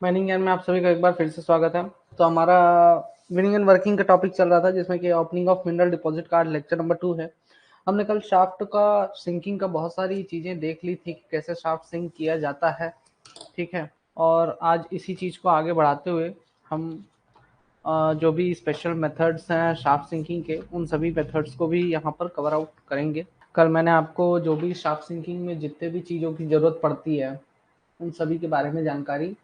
Mining ज्ञान में आप सभी का एक बार फिर से स्वागत है। तो हमारा विनिंग एंड वर्किंग का टॉपिक चल रहा था, जिसमें कि opening of mineral deposit card lecture number 2 है। हमने कल शाफ्ट का सिंकिंग का बहुत सारी चीजें देख ली थी कि कैसे शाफ्ट सिंक किया जाता है, ठीक है। और आज इसी चीज को आगे बढ़ाते हुए हम जो भी स्पेशल मेथड्स हैं शाफ्ट सिंकिंग के, उन सभी मेथड्स को भी यहाँ पर कवर आउट करेंगे। कल मैंने आपको जो भी शाफ्ट सिंकिंग में जितने भी चीज़ों की ज़रूरत पड़ती है, उन सभी के बारे में जानकारी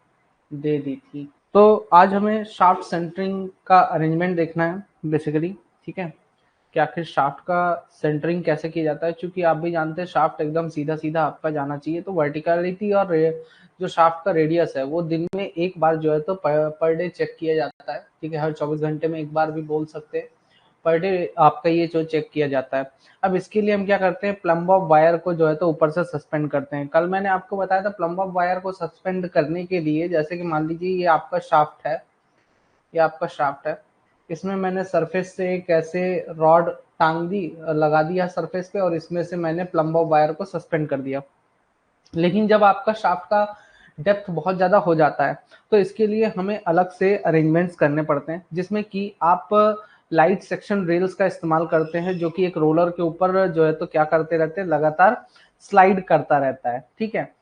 दे दी थी। तो आज हमें शाफ्ट सेंटरिंग का अरेंजमेंट देखना है बेसिकली, ठीक है, कि आखिर शाफ्ट का सेंटरिंग कैसे किया जाता है। क्योंकि आप भी जानते हैं शाफ्ट एकदम सीधा सीधा आपका जाना चाहिए, तो वर्टिकलिटी और जो शाफ्ट का रेडियस है वो दिन में एक बार जो है तो पर डे चेक किया जाता है, ठीक है। हर 24 घंटे में एक बार भी बोल सकते हैं, पर डे आपका ये जो चेक किया जाता है। अब इसके लिए हम क्या करते हैं, प्लम्ब ऑफ वायर को जो है तो ऊपर से सस्पेंड करते हैं। कल मैंने आपको बताया था प्लम्ब ऑफ वायर को सस्पेंड करने के लिए, जैसे कि मान लीजिए ये आपका शाफ्ट है, ये आपका शाफ्ट है, इसमें मैंने सरफेस से एक ऐसे रॉड टांग दी, लगा दिया सरफेस पे, और इसमें से मैंने प्लम्ब ऑफ वायर को सस्पेंड कर दिया। लेकिन जब आपका शाफ्ट का डेप्थ बहुत ज़्यादा हो जाता है, तो इसके लिए हमें अलग से अरेंजमेंट्स करने पड़ते हैं, जिसमें कि आप लाइट सेक्शन रेल्स का इस्तेमाल करते हैं, जो कि एक रोलर के ऊपर जो है तो क्या करते रहते हैं, लगातार स्लाइड करता रहता है, ठीक है।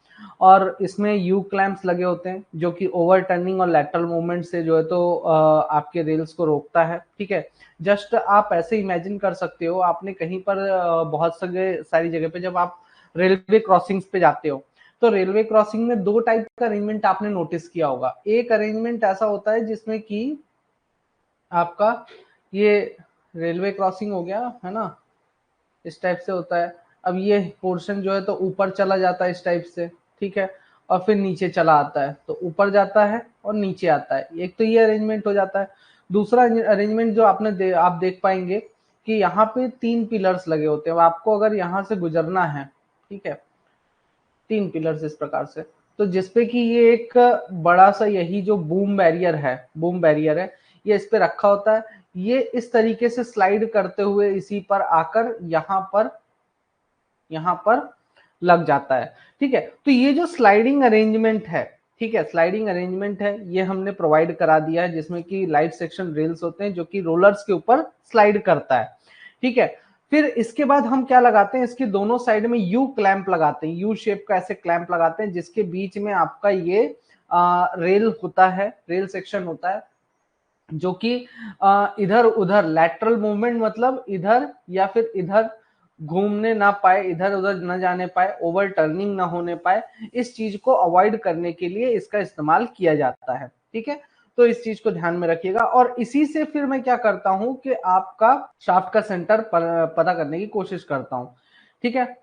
और इसमें यू क्लैंप्स लगे होते हैं, जो कि ओवर टर्निंग और लैटरल मूवमेंट से जो है तो आपके रेल्स को रोकता है, ठीक है। जस्ट आप ऐसे इमेजिन कर सकते हो, आपने कहीं पर बहुत सारी जगह पे जब आप रेलवे क्रॉसिंग्स पे जाते हो, तो रेलवे क्रॉसिंग में दो टाइप का अरेंजमेंट आपने नोटिस किया होगा। एक अरेंजमेंट ऐसा होता है जिसमें कि आपका ये रेलवे क्रॉसिंग हो गया है ना, इस टाइप से होता है। अब ये पोर्शन जो है तो ऊपर चला जाता है इस टाइप से, ठीक है, और फिर नीचे चला आता है, तो ऊपर जाता है और नीचे आता है। एक तो ये अरेंजमेंट हो जाता है। दूसरा अरेंजमेंट जो आप देख पाएंगे कि यहाँ पे 3 पिलर्स लगे होते हैं। आपको अगर यहाँ से गुजरना है, ठीक है, 3 पिलर्स इस प्रकार से, तो जिसपे कि ये एक बड़ा सा यही जो बूम बैरियर है, ये इस पे रखा होता है। ये इस तरीके से स्लाइड करते हुए इसी पर आकर यहाँ पर लग जाता है, ठीक है। तो ये जो स्लाइडिंग अरेंजमेंट है, ठीक है, स्लाइडिंग अरेंजमेंट है, ये हमने प्रोवाइड करा दिया है, जिसमें कि लाइट सेक्शन रेल्स होते हैं जो कि रोलर्स के ऊपर स्लाइड करता है, ठीक है। फिर इसके बाद हम क्या लगाते हैं, इसके दोनों साइड में यू क्लैंप लगाते हैं, यू शेप का ऐसे क्लैंप लगाते हैं, जिसके बीच में आपका ये रेल होता है, रेल सेक्शन होता है, जो कि इधर उधर लैटरल मूवमेंट, मतलब इधर या फिर इधर घूमने ना पाए, इधर उधर न जाने पाए, ओवर टर्निंग ना होने पाए, इस चीज को अवॉइड करने के लिए इसका इस्तेमाल किया जाता है, ठीक है। तो इस चीज को ध्यान में रखिएगा। और इसी से फिर मैं क्या करता हूं कि आपका शाफ्ट का सेंटर पता करने की कोशिश करता हूं, ठीक है।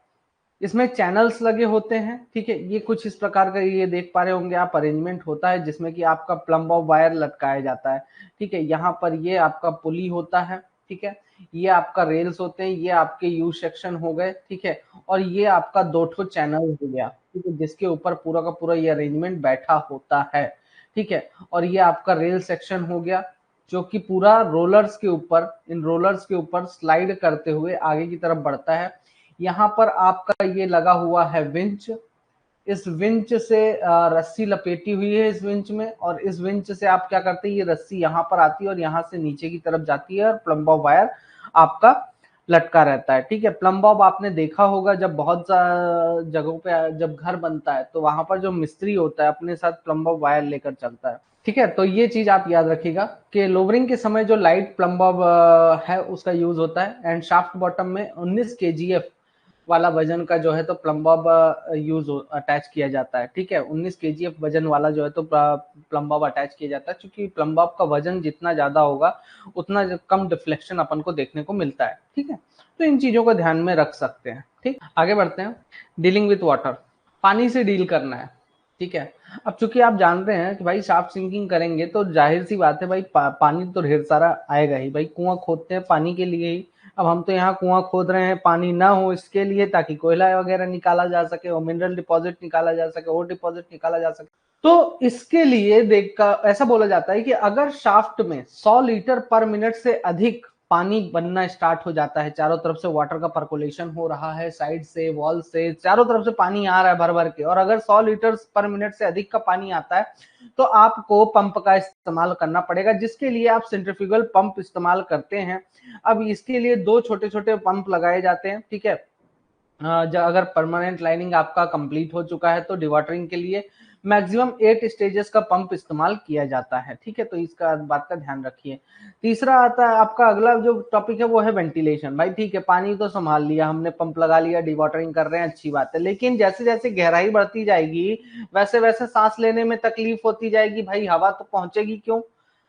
इसमें चैनल्स लगे होते हैं, ठीक है। ये कुछ इस प्रकार का ये देख पा रहे होंगे आप, अरेंजमेंट होता है जिसमें कि आपका प्लम्ब ऑफ वायर लटकाया जाता है, ठीक है। यहाँ पर ये आपका पुली होता है, ठीक है। ये आपका रेल्स होते हैं, ये आपके यू सेक्शन हो गए, ठीक है। और ये आपका 2 ठो चैनल हो गया, ठीक है, जिसके ऊपर पूरा का पूरा ये अरेंजमेंट बैठा होता है, ठीक है। और ये आपका रेल सेक्शन हो गया, जो कि पूरा रोलर्स के ऊपर, इन रोलर्स के ऊपर स्लाइड करते हुए आगे की तरफ बढ़ता है। यहाँ पर आपका ये लगा हुआ है विंच, इस विंच से रस्सी लपेटी हुई है इस विंच में, और इस विंच से आप क्या करते हैं, ये रस्सी यहाँ पर आती है और यहाँ से नीचे की तरफ जाती है, और प्लम्ब बॉब वायर आपका लटका रहता है, ठीक है। प्लम्ब बॉब आपने देखा होगा, जब बहुत जगहों पे जब घर बनता है, तो वहां पर जो मिस्त्री होता है अपने साथ प्लम्ब बॉब वायर लेकर चलता है, ठीक है। तो ये चीज आप याद रखिएगा कि लोवरिंग के समय जो लाइट प्लम्ब बॉब है उसका यूज होता है। एंड शाफ्ट बॉटम में 19 केजीएफ वाला वजन का जो है तो प्लम्ब बॉब यूज अटैच किया जाता है, ठीक है। 19 केजीएफ वजन वाला जो है तो प्लम्ब बॉब अटैच किया जाता है, क्योंकि प्लम्ब बॉब का वजन जितना ज्यादा होगा उतना कम डिफ्लेक्शन अपन को देखने को मिलता है, ठीक है। तो इन चीजों को ध्यान में रख सकते हैं, ठीक। आगे बढ़ते हैं। डीलिंग विथ वाटर, पानी से डील करना है, ठीक है। अब चूंकि आप जानते हैं कि भाई शाफ्ट सिंकिंग करेंगे तो जाहिर सी बात है भाई, पानी तो ढेर सारा आएगा ही भाई। कुआं खोदते हैं पानी के लिए ही। अब हम तो यहाँ कुआं खोद रहे हैं पानी ना हो इसके लिए, ताकि कोयला वगैरह निकाला जा सके, और मिनरल डिपॉजिट निकाला जा सके, और डिपॉजिट निकाला जा सके। तो इसके लिए ऐसा बोला जाता है कि अगर शाफ्ट में 100 लीटर पर मिनट से अधिक पानी बनना स्टार्ट हो जाता है, चारों तरफ से वाटर का पर्कोलेशन हो रहा है, साइड से, वॉल से, चारों तरफ से पानी आ रहा है भर भर के, और अगर 100 लीटर पर मिनट से अधिक का पानी आता है तो आपको पंप का इस्तेमाल करना पड़ेगा, जिसके लिए आप सेंट्रीफ्यूगल पंप इस्तेमाल करते हैं। अब इसके लिए 2 छोटे-छोटे पंप लगाए जाते हैं, ठीक है। अगर परमानेंट लाइनिंग आपका कंप्लीट हो चुका है तो डिवाटरिंग के लिए मैक्सिमम 8 स्टेजेस का पंप इस्तेमाल किया जाता है, ठीक है। तो इसका बात का ध्यान रखिए। तीसरा आता है आपका, अगला जो टॉपिक है वो है वेंटिलेशन। भाई ठीक है, पानी तो संभाल लिया हमने, पंप लगा लिया, डिवाटरिंग कर रहे हैं, अच्छी बात है, लेकिन जैसे जैसे गहराई बढ़ती जाएगी वैसे वैसे सांस लेने में तकलीफ होती जाएगी। भाई हवा तो पहुंचेगी क्यों,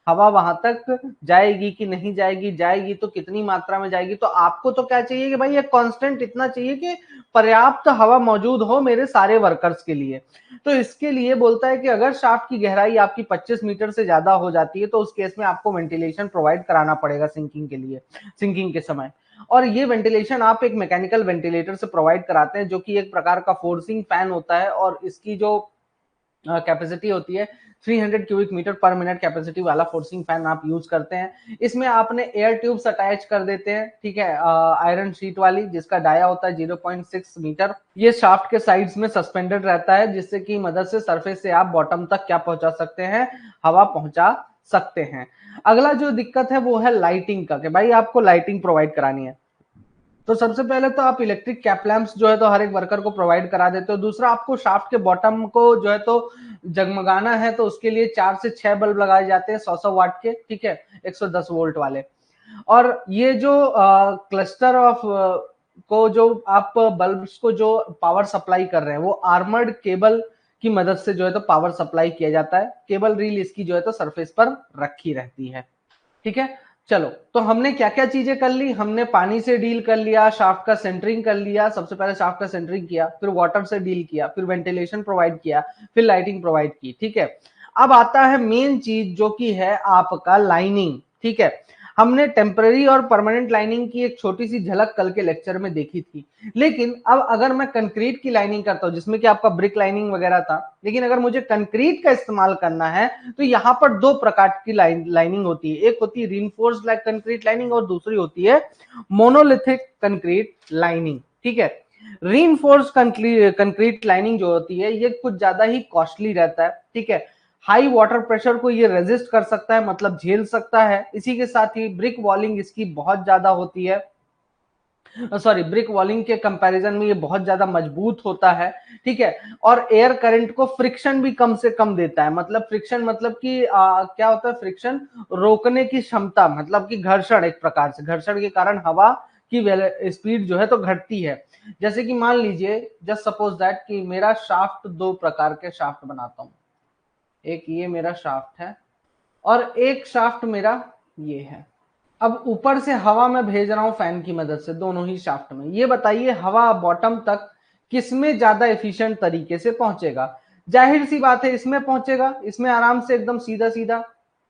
हवा वहां तक जाएगी कि नहीं जाएगी, जाएगी तो कितनी मात्रा में जाएगी। तो आपको तो क्या चाहिए कि भाई ये कांस्टेंट इतना चाहिए कि पर्याप्त हवा मौजूद हो मेरे सारे वर्कर्स के लिए। तो इसके लिए बोलता है कि अगर शाफ्ट की गहराई आपकी 25 मीटर से ज्यादा हो जाती है तो उस केस में आपको वेंटिलेशन प्रोवाइड कराना पड़ेगा सिंकिंग के लिए, सिंकिंग के समय। और ये वेंटिलेशन आप एक मैकेनिकल वेंटिलेटर से प्रोवाइड कराते हैं, जो कि एक प्रकार का फोर्सिंग फैन होता है, और इसकी जो कैपेसिटी होती है 300 cubic metre per minute capacity वाला फोर्सिंग फैन आप यूज करते हैं। इसमें आपने एयर ट्यूब्स अटैच कर देते हैं, ठीक है, आयरन शीट वाली, जिसका डाया होता है 0.6 मीटर। ये शाफ्ट के साइड्स में सस्पेंडेड रहता है, जिससे की मदद से सरफेस से आप बॉटम तक क्या पहुंचा सकते हैं, हवा पहुंचा सकते हैं। अगला जो दिक्कत है वो है लाइटिंग का, कि भाई आपको लाइटिंग प्रोवाइड करानी है। तो सबसे पहले तो आप इलेक्ट्रिक कैप लैंप्स जो है तो हर एक वर्कर को प्रोवाइड करा देते हो। दूसरा, आपको शाफ्ट के बॉटम को जो है तो जगमगाना है, तो उसके लिए 4 से 6 बल्ब लगाए जाते हैं 100 वाट के, ठीक है, 110 वोल्ट वाले। और ये जो क्लस्टर ऑफ को जो आप बल्ब्स को जो पावर सप्लाई कर रहे हैं वो आर्मर्ड केबल की मदद से जो है तो पावर सप्लाई किया जाता है। केबल रील इसकी जो है तो सरफेस पर रखी रहती है, ठीक है। चलो, तो हमने क्या क्या चीजें कर ली, हमने पानी से डील कर लिया, शाफ्ट का सेंटरिंग कर लिया, सबसे पहले शाफ्ट का सेंटरिंग किया, फिर वाटर से डील किया, फिर वेंटिलेशन प्रोवाइड किया, फिर लाइटिंग प्रोवाइड की, ठीक है। अब आता है मेन चीज जो कि है आपका लाइनिंग, ठीक है। हमने टेम्पररी और परमानेंट लाइनिंग की एक छोटी सी झलक कल के लेक्चर में देखी थी, लेकिन अब अगर मैं कंक्रीट की लाइनिंग करता हूं, जिसमें कि आपका ब्रिक लाइनिंग वगैरह था, लेकिन अगर मुझे कंक्रीट का इस्तेमाल करना है तो यहाँ पर 2 प्रकार की लाइनिंग होती है। एक होती है रीइंफोर्स्ड कंक्रीट लाइनिंग और दूसरी होती है मोनोलिथिक कंक्रीट लाइनिंग, ठीक है। रीइंफोर्स्ड कंक्रीट लाइनिंग जो होती है ये कुछ ज्यादा ही कॉस्टली रहता है, ठीक है। हाई वाटर प्रेशर को ये रेजिस्ट कर सकता है, मतलब झेल सकता है। इसी के साथ ही ब्रिक वॉलिंग इसकी बहुत ज्यादा होती है, सॉरी, ब्रिक वॉलिंग के कंपैरिजन में ये बहुत ज्यादा मजबूत होता है, ठीक है। और एयर करंट को फ्रिक्शन भी कम से कम देता है। मतलब फ्रिक्शन मतलब कि क्या होता है, फ्रिक्शन रोकने की क्षमता, मतलब कि घर्षण, एक प्रकार से घर्षण के कारण हवा की स्पीड जो है तो घटती है। जैसे कि मान लीजिए, जस्ट सपोज दैट कि मेरा शाफ्ट 2 प्रकार के शाफ्ट बनाता हूं, एक ये मेरा शाफ्ट है और एक शाफ्ट मेरा ये है। अब ऊपर से हवा में भेज रहा हूं फैन की मदद से दोनों ही शाफ्ट में। ये बताइए हवा बॉटम तक किसमें ज्यादा एफिशिएंट तरीके से पहुंचेगा। जाहिर सी बात है इसमें पहुंचेगा, इसमें आराम से एकदम सीधा सीधा,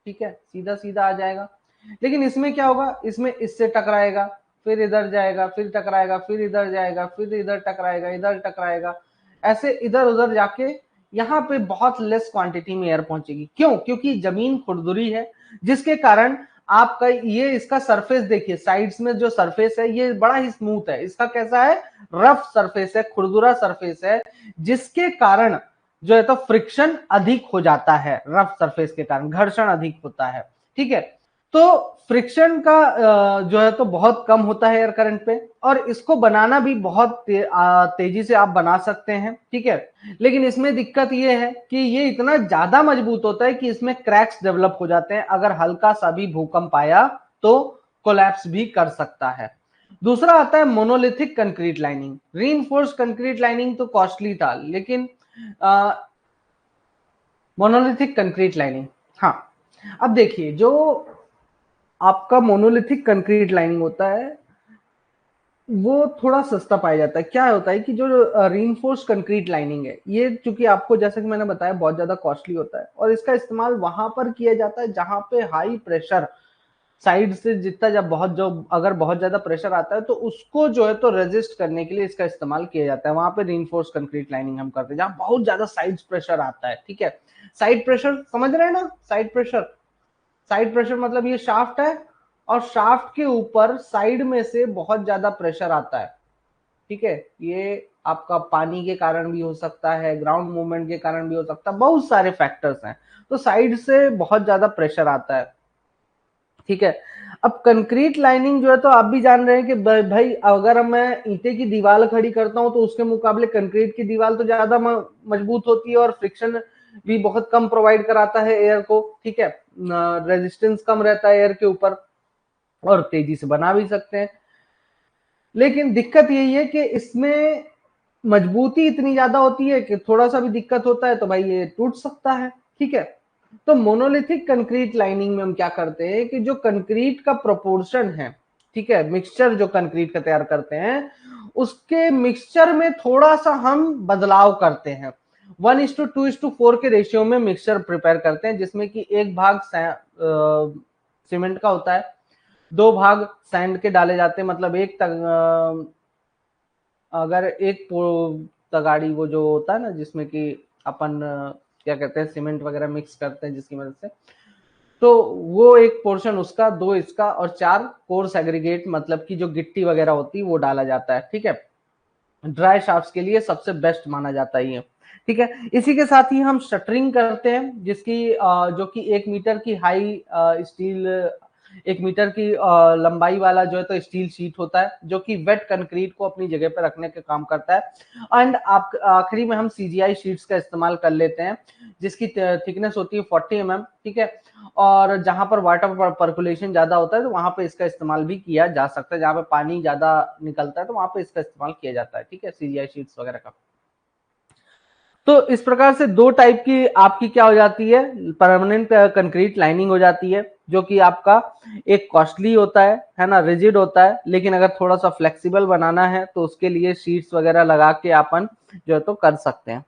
ठीक है, सीधा सीधा आ जाएगा। लेकिन इसमें क्या होगा, इसमें इससे टकराएगा, फिर इधर जाएगा, फिर टकराएगा, फिर इधर जाएगा, फिर इधर टकराएगा, इधर टकराएगा, ऐसे इधर उधर जाके यहाँ पे बहुत लेस क्वांटिटी में एयर पहुंचेगी। क्यों? क्योंकि जमीन खुरदुरी है, जिसके कारण आपका ये इसका सरफेस देखिए, साइड्स में जो सरफेस है ये बड़ा ही स्मूथ है। इसका कैसा है, रफ सरफेस है, खुरदुरा सरफेस है, जिसके कारण जो है तो फ्रिक्शन अधिक हो जाता है। रफ सरफेस के कारण घर्षण अधिक होता है, ठीक है। तो फ्रिक्शन का जो है तो बहुत कम होता है एयर करंट पे, और इसको बनाना भी बहुत तेजी से आप बना सकते हैं, ठीक है। लेकिन इसमें दिक्कत ये है कि ये इतना ज्यादा मजबूत होता है कि इसमें क्रैक्स डेवलप हो जाते हैं। अगर हल्का सा भी भूकंप आया तो कोलैप्स भी कर सकता है। दूसरा आता है monolithic concrete lining. Reinforced concrete lining तो कॉस्टली था, लेकिन मोनोलिथिक कंक्रीट लाइनिंग, हाँ, अब देखिए जो आपका मोनोलिथिक कंक्रीट लाइनिंग होता है वो थोड़ा सस्ता पाया जाता है। क्या होता है कि जो रीइंफोर्स्ड कंक्रीट लाइनिंग है ये, चूंकि आपको जैसे कि मैंने बताया बहुत ज्यादा कॉस्टली होता है, और इसका इस्तेमाल वहां पर किया जाता है जहां पे हाई प्रेशर साइड से, जितना जब बहुत जो अगर बहुत ज्यादा प्रेशर आता है तो उसको जो है तो रेजिस्ट करने के लिए इसका इस्तेमाल किया जाता है। वहां पे रीइंफोर्स्ड कंक्रीट लाइनिंग हम करते हैं जहां बहुत ज्यादा साइड प्रेशर आता है, ठीक है। साइड प्रेशर समझ रहे हैं ना, साइड प्रेशर, साइड प्रेशर मतलब ये शाफ्ट है और शाफ्ट के ऊपर साइड में से बहुत ज्यादा प्रेशर आता है, ठीक है। ये आपका पानी के कारण भी हो सकता है, ग्राउंड मूवमेंट के कारण भी हो सकता है, बहुत सारे फैक्टर्स हैं। तो साइड से बहुत ज्यादा प्रेशर आता है, ठीक है। अब कंक्रीट लाइनिंग जो है, तो आप भी जान रहे हैं कि भाई अगर मैं ईंटे की दीवार खड़ी करता हूं तो उसके मुकाबले कंक्रीट की दीवार तो ज्यादा मजबूत होती है और फ्रिक्शन भी बहुत कम प्रोवाइड कराता है एयर को, ठीक है। रेजिस्टेंस कम रहता है एयर के ऊपर और तेजी से बना भी सकते हैं। लेकिन दिक्कत यही है कि इसमें मजबूती इतनी ज्यादा होती है कि थोड़ा सा भी दिक्कत होता है तो भाई ये टूट सकता है, ठीक है। तो मोनोलिथिक कंक्रीट लाइनिंग में हम क्या करते हैं कि जो कंक्रीट का प्रोपोर्शन है, ठीक है, मिक्सचर जो कंक्रीट का तैयार करते हैं उसके मिक्सचर में थोड़ा सा हम बदलाव करते हैं। 1:2:4 के रेशियो में मिक्सचर प्रिपेयर करते हैं, जिसमें कि एक भाग सीमेंट का होता है, 2 भाग सैंड के डाले जाते हैं। मतलब अगर एक तगाड़ी वो जो होता है ना जिसमें कि अपन क्या कहते हैं सीमेंट वगैरह मिक्स करते हैं जिसकी मदद से, तो वो एक पोर्शन उसका, 2 इसका और 4 कोर्स एग्रीगेट मतलब कि जो गिट्टी वगैरह होती है वो डाला जाता है, ठीक है। ड्राई शाफ्ट के लिए सबसे बेस्ट माना जाता है ये, ठीक है। इसी के साथ ही हम शटरिंग करते हैं, जिसकी जो कि 1 मीटर की हाई स्टील, 1 मीटर की लंबाई वाला जो है तो स्टील शीट होता है, जो कि वेट कंक्रीट को अपनी जगह पर रखने का काम करता है। एंड आप आखिरी में हम सीजीआई शीट्स का इस्तेमाल कर लेते हैं, जिसकी थिकनेस होती है 40 mm, ठीक है। और जहां पर वाटर पर्कुलेशन ज्यादा होता है तो वहां पे इसका इस्तेमाल भी किया जा सकता है, जहां पे पानी ज्यादा निकलता है तो वहां पे इसका इस्तेमाल किया जाता है, ठीक है, सीजीआई शीट्स वगैरह का। तो इस प्रकार से 2 टाइप की आपकी क्या हो जाती है, परमानेंट कंक्रीट लाइनिंग हो जाती है, जो कि आपका एक कॉस्टली होता है ना, रिजिड होता है। लेकिन अगर थोड़ा सा फ्लेक्सिबल बनाना है तो उसके लिए शीट्स वगैरह लगा के अपन जो है तो कर सकते हैं।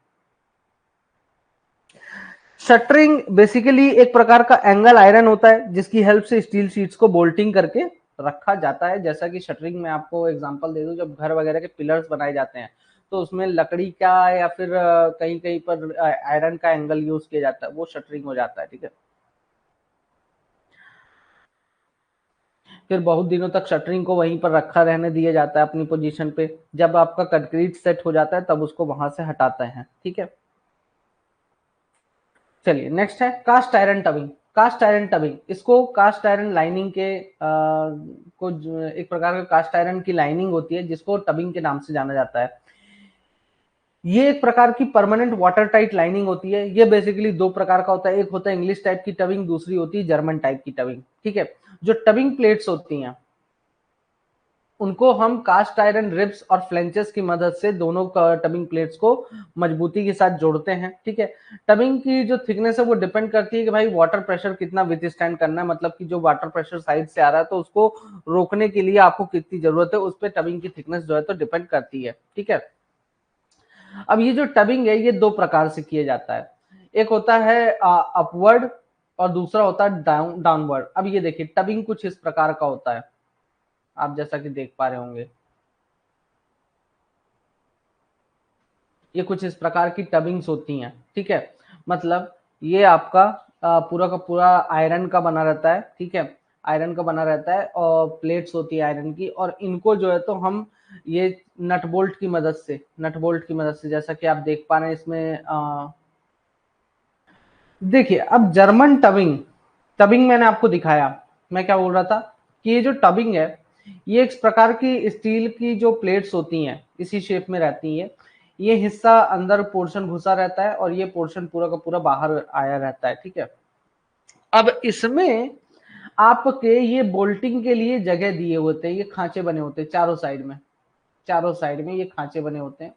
शटरिंग बेसिकली एक प्रकार का एंगल आयरन होता है, जिसकी हेल्प से स्टील शीट्स को बोल्टिंग करके रखा जाता है। जैसा कि शटरिंग में आपको एग्जांपल दे दूं, जब घर वगैरह के पिलर्स बनाए जाते हैं तो उसमें लकड़ी का या फिर कहीं कहीं पर आयरन का एंगल यूज किया जाता है, वो शटरिंग हो जाता है, ठीक है। फिर बहुत दिनों तक शटरिंग को वहीं पर रखा रहने दिया जाता है अपनी पोजीशन पे। जब आपका कंक्रीट सेट हो जाता है तब उसको वहां से हटाते हैं, ठीक है। चलिए नेक्स्ट है कास्ट आयरन टबिंग। कास्ट आयरन टबिंग, इसको कास्ट आयरन लाइनिंग के एक प्रकार का कास्ट आयरन की लाइनिंग होती है जिसको टबिंग के नाम से जाना जाता है। ये एक प्रकार की परमानेंट वाटर टाइट लाइनिंग होती है। ये बेसिकली 2 प्रकार का होता है, एक होता है इंग्लिश टाइप की टबिंग, दूसरी होती है जर्मन टाइप की टबिंग, ठीक है। जो टबिंग प्लेट्स होती हैं उनको हम कास्ट आयरन रिब्स और फ्लेंचेस की मदद से दोनों टबिंग प्लेट्स को मजबूती के साथ जोड़ते हैं, ठीक है। टबिंग की जो थिकनेस है वो डिपेंड करती है कि भाई वाटर प्रेशर कितना विथस्टैंड करना है, मतलब कि जो वाटर प्रेशर साइड से आ रहा है तो उसको रोकने के लिए आपको कितनी जरूरत है, उस पर टबिंग की थिकनेस जो है तो डिपेंड करती है, ठीक है। अब ये जो टबिंग है ये 2 प्रकार से किया जाता है, एक होता है अपवर्ड और दूसरा होता है डाउनवर्ड। अब ये देखिए टबिंग कुछ इस प्रकार का होता है, आप जैसा कि देख पा रहे होंगे, ये कुछ इस प्रकार की टबिंग्स होती हैं, ठीक है। मतलब ये आपका पूरा का पूरा आयरन का बना रहता है, ठीक है, आयरन का बना रहता है और प्लेट्स होती है आयरन की, और इनको जो है तो हम ये नट बोल्ट की मदद से जैसा कि आप देख पा रहे हैं इसमें देखिए। अब जर्मन टबिंग, टबिंग मैंने आपको दिखाया, मैं क्या बोल रहा था कि ये जो टबिंग है ये एक प्रकार की स्टील की जो प्लेट्स होती हैं इसी शेप में रहती है, ये हिस्सा अंदर पोर्शन घुसा रहता है और ये पोर्शन पूरा का पूरा बाहर आया रहता है, ठीक है। अब इसमें आपके ये बोल्टिंग के लिए जगह दिए होते हैं, ये खांचे बने होते हैं चारों साइड में, चारों साइड में ये खांचे बने होते हैं।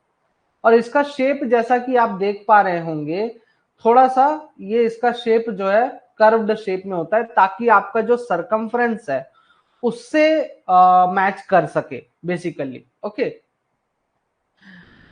और इसका शेप जैसा कि आप देख पा रहे होंगे, थोड़ा सा ये इसका शेप जो है कर्व्ड शेप में होता है, ताकि आपका जो सरकमफ्रेंस है उससे मैच कर सके बेसिकली, ओके।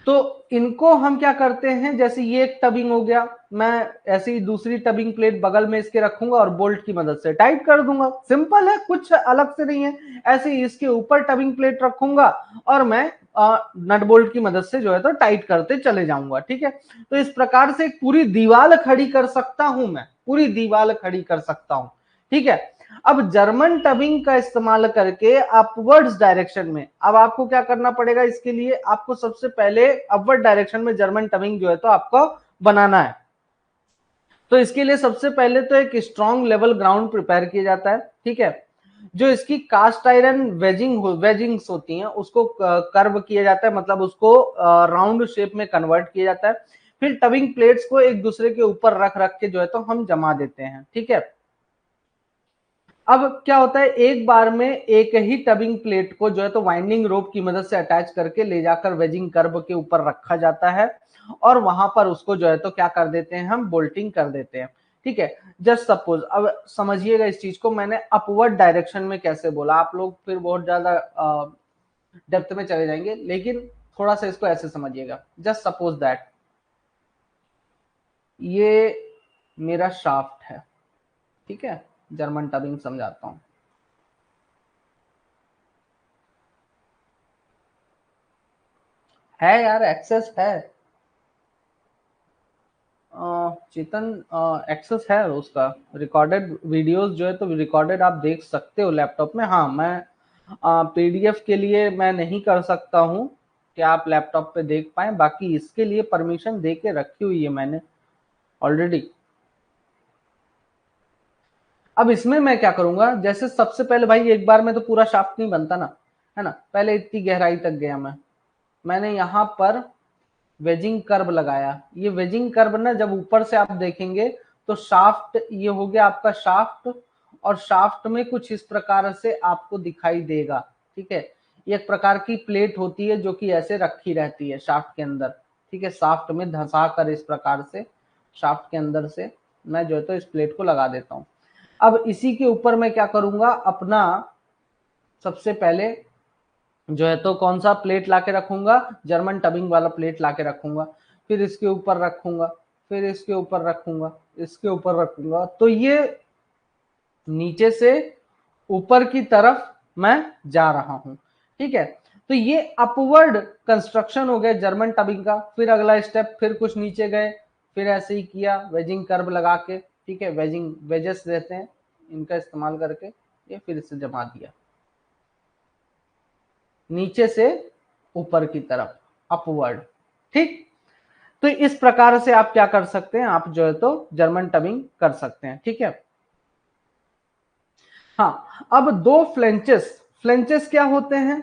तो इनको हम क्या करते हैं, जैसे ये एक टबिंग हो गया, मैं ऐसी दूसरी टबिंग प्लेट बगल में इसके रखूंगा और बोल्ट की मदद से टाइट कर दूंगा, सिंपल है, कुछ अलग से नहीं है। ऐसे ही इसके ऊपर टबिंग प्लेट रखूंगा और मैं नट बोल्ट की मदद से जो है तो टाइट करते चले जाऊंगा, ठीक है। तो इस प्रकार से एक पूरी दीवार खड़ी कर सकता हूं, मैं पूरी दीवार खड़ी कर सकता हूं, ठीक है। अब जर्मन टबिंग का इस्तेमाल करके अपवर्ड्स डायरेक्शन में, अब आपको क्या करना पड़ेगा, इसके लिए आपको सबसे पहले अपवर्ड डायरेक्शन में जर्मन टबिंग जो है तो आपको बनाना है। तो इसके लिए सबसे पहले तो एक स्ट्रॉन्ग लेवल ग्राउंड प्रिपेयर किया जाता है, ठीक है। जो इसकी कास्ट आयरन वेजिंग्स होती हैं उसको कर्व किया जाता है, मतलब उसको राउंड शेप में कन्वर्ट किया जाता है। फिर टबिंग प्लेट्स को एक दूसरे के ऊपर रख रख के जो है तो हम जमा देते हैं, ठीक है। अब क्या होता है, एक बार में एक ही टबिंग प्लेट को जो है तो वाइंडिंग रोप की मदद से अटैच करके ले जाकर वेजिंग कर्व के ऊपर रखा जाता है और वहां पर उसको जो है तो क्या कर देते हैं, हम बोल्टिंग कर देते हैं, ठीक है। जस्ट सपोज, अब समझिएगा इस चीज को, मैंने अपवर्ड डायरेक्शन में कैसे बोला, आप लोग फिर बहुत ज्यादा डेप्थ में चले जाएंगे, लेकिन थोड़ा सा इसको ऐसे समझिएगा। जस्ट सपोज दैट ये मेरा शाफ्ट है, ठीक है, जर्मन टबिंग समझाता हूं। है यार, एक्सेस है, चेतन, एक्सेस है उसका, रिकॉर्डेड वीडियोस जो है तो रिकॉर्डेड आप देख सकते हो लैपटॉप में। हाँ, मैं पीडीएफ के लिए मैं नहीं कर सकता हूँ कि आप लैपटॉप पे देख पाए, बाकी इसके लिए परमिशन दे के रखी हुई है मैंने ऑलरेडी। अब इसमें मैं क्या करूंगा, जैसे सबसे पहले भाई एक बार में तो पूरा शाफ्ट नहीं बनता ना, है ना, पहले इतनी गहराई तक गया मैंने यहाँ पर वेजिंग कर्व लगाया। ये वेजिंग कर्व ना जब ऊपर से आप देखेंगे तो शाफ्ट ये हो गया आपका शाफ्ट, और शाफ्ट में कुछ इस प्रकार से आपको दिखाई देगा, ठीक है। ये एक प्रकार की प्लेट होती है जो कि ऐसे रखी रहती है शाफ्ट के अंदर, ठीक है, शाफ्ट में धंसा कर इस प्रकार से शाफ्ट के अंदर से मैं जो है तो इस प्लेट को लगा देता हूं। अब इसी के ऊपर मैं क्या करूंगा, अपना सबसे पहले जो है तो कौन सा प्लेट लाके रखूंगा, जर्मन टबिंग वाला प्लेट लाके रखूंगा, फिर इसके ऊपर रखूंगा, फिर इसके ऊपर रखूंगा, इसके ऊपर रखूंगा, तो ये नीचे से ऊपर की तरफ मैं जा रहा हूं, ठीक है। तो ये अपवर्ड कंस्ट्रक्शन हो गया जर्मन टबिंग का। फिर अगला स्टेप, फिर कुछ नीचे गए, फिर ऐसे ही किया वेजिंग कर्व लगा के, ठीक है, वेजिंग वेजेस रहते हैं इनका इस्तेमाल करके, ये फिर से जमा दिया नीचे से ऊपर की तरफ, अपवर्ड, ठीक। तो इस प्रकार से आप क्या कर सकते हैं, आप जो है तो जर्मन टबिंग कर सकते हैं, ठीक है। हाँ, अब दो फ्लेंचेस, फ्लेंचेस क्या होते हैं,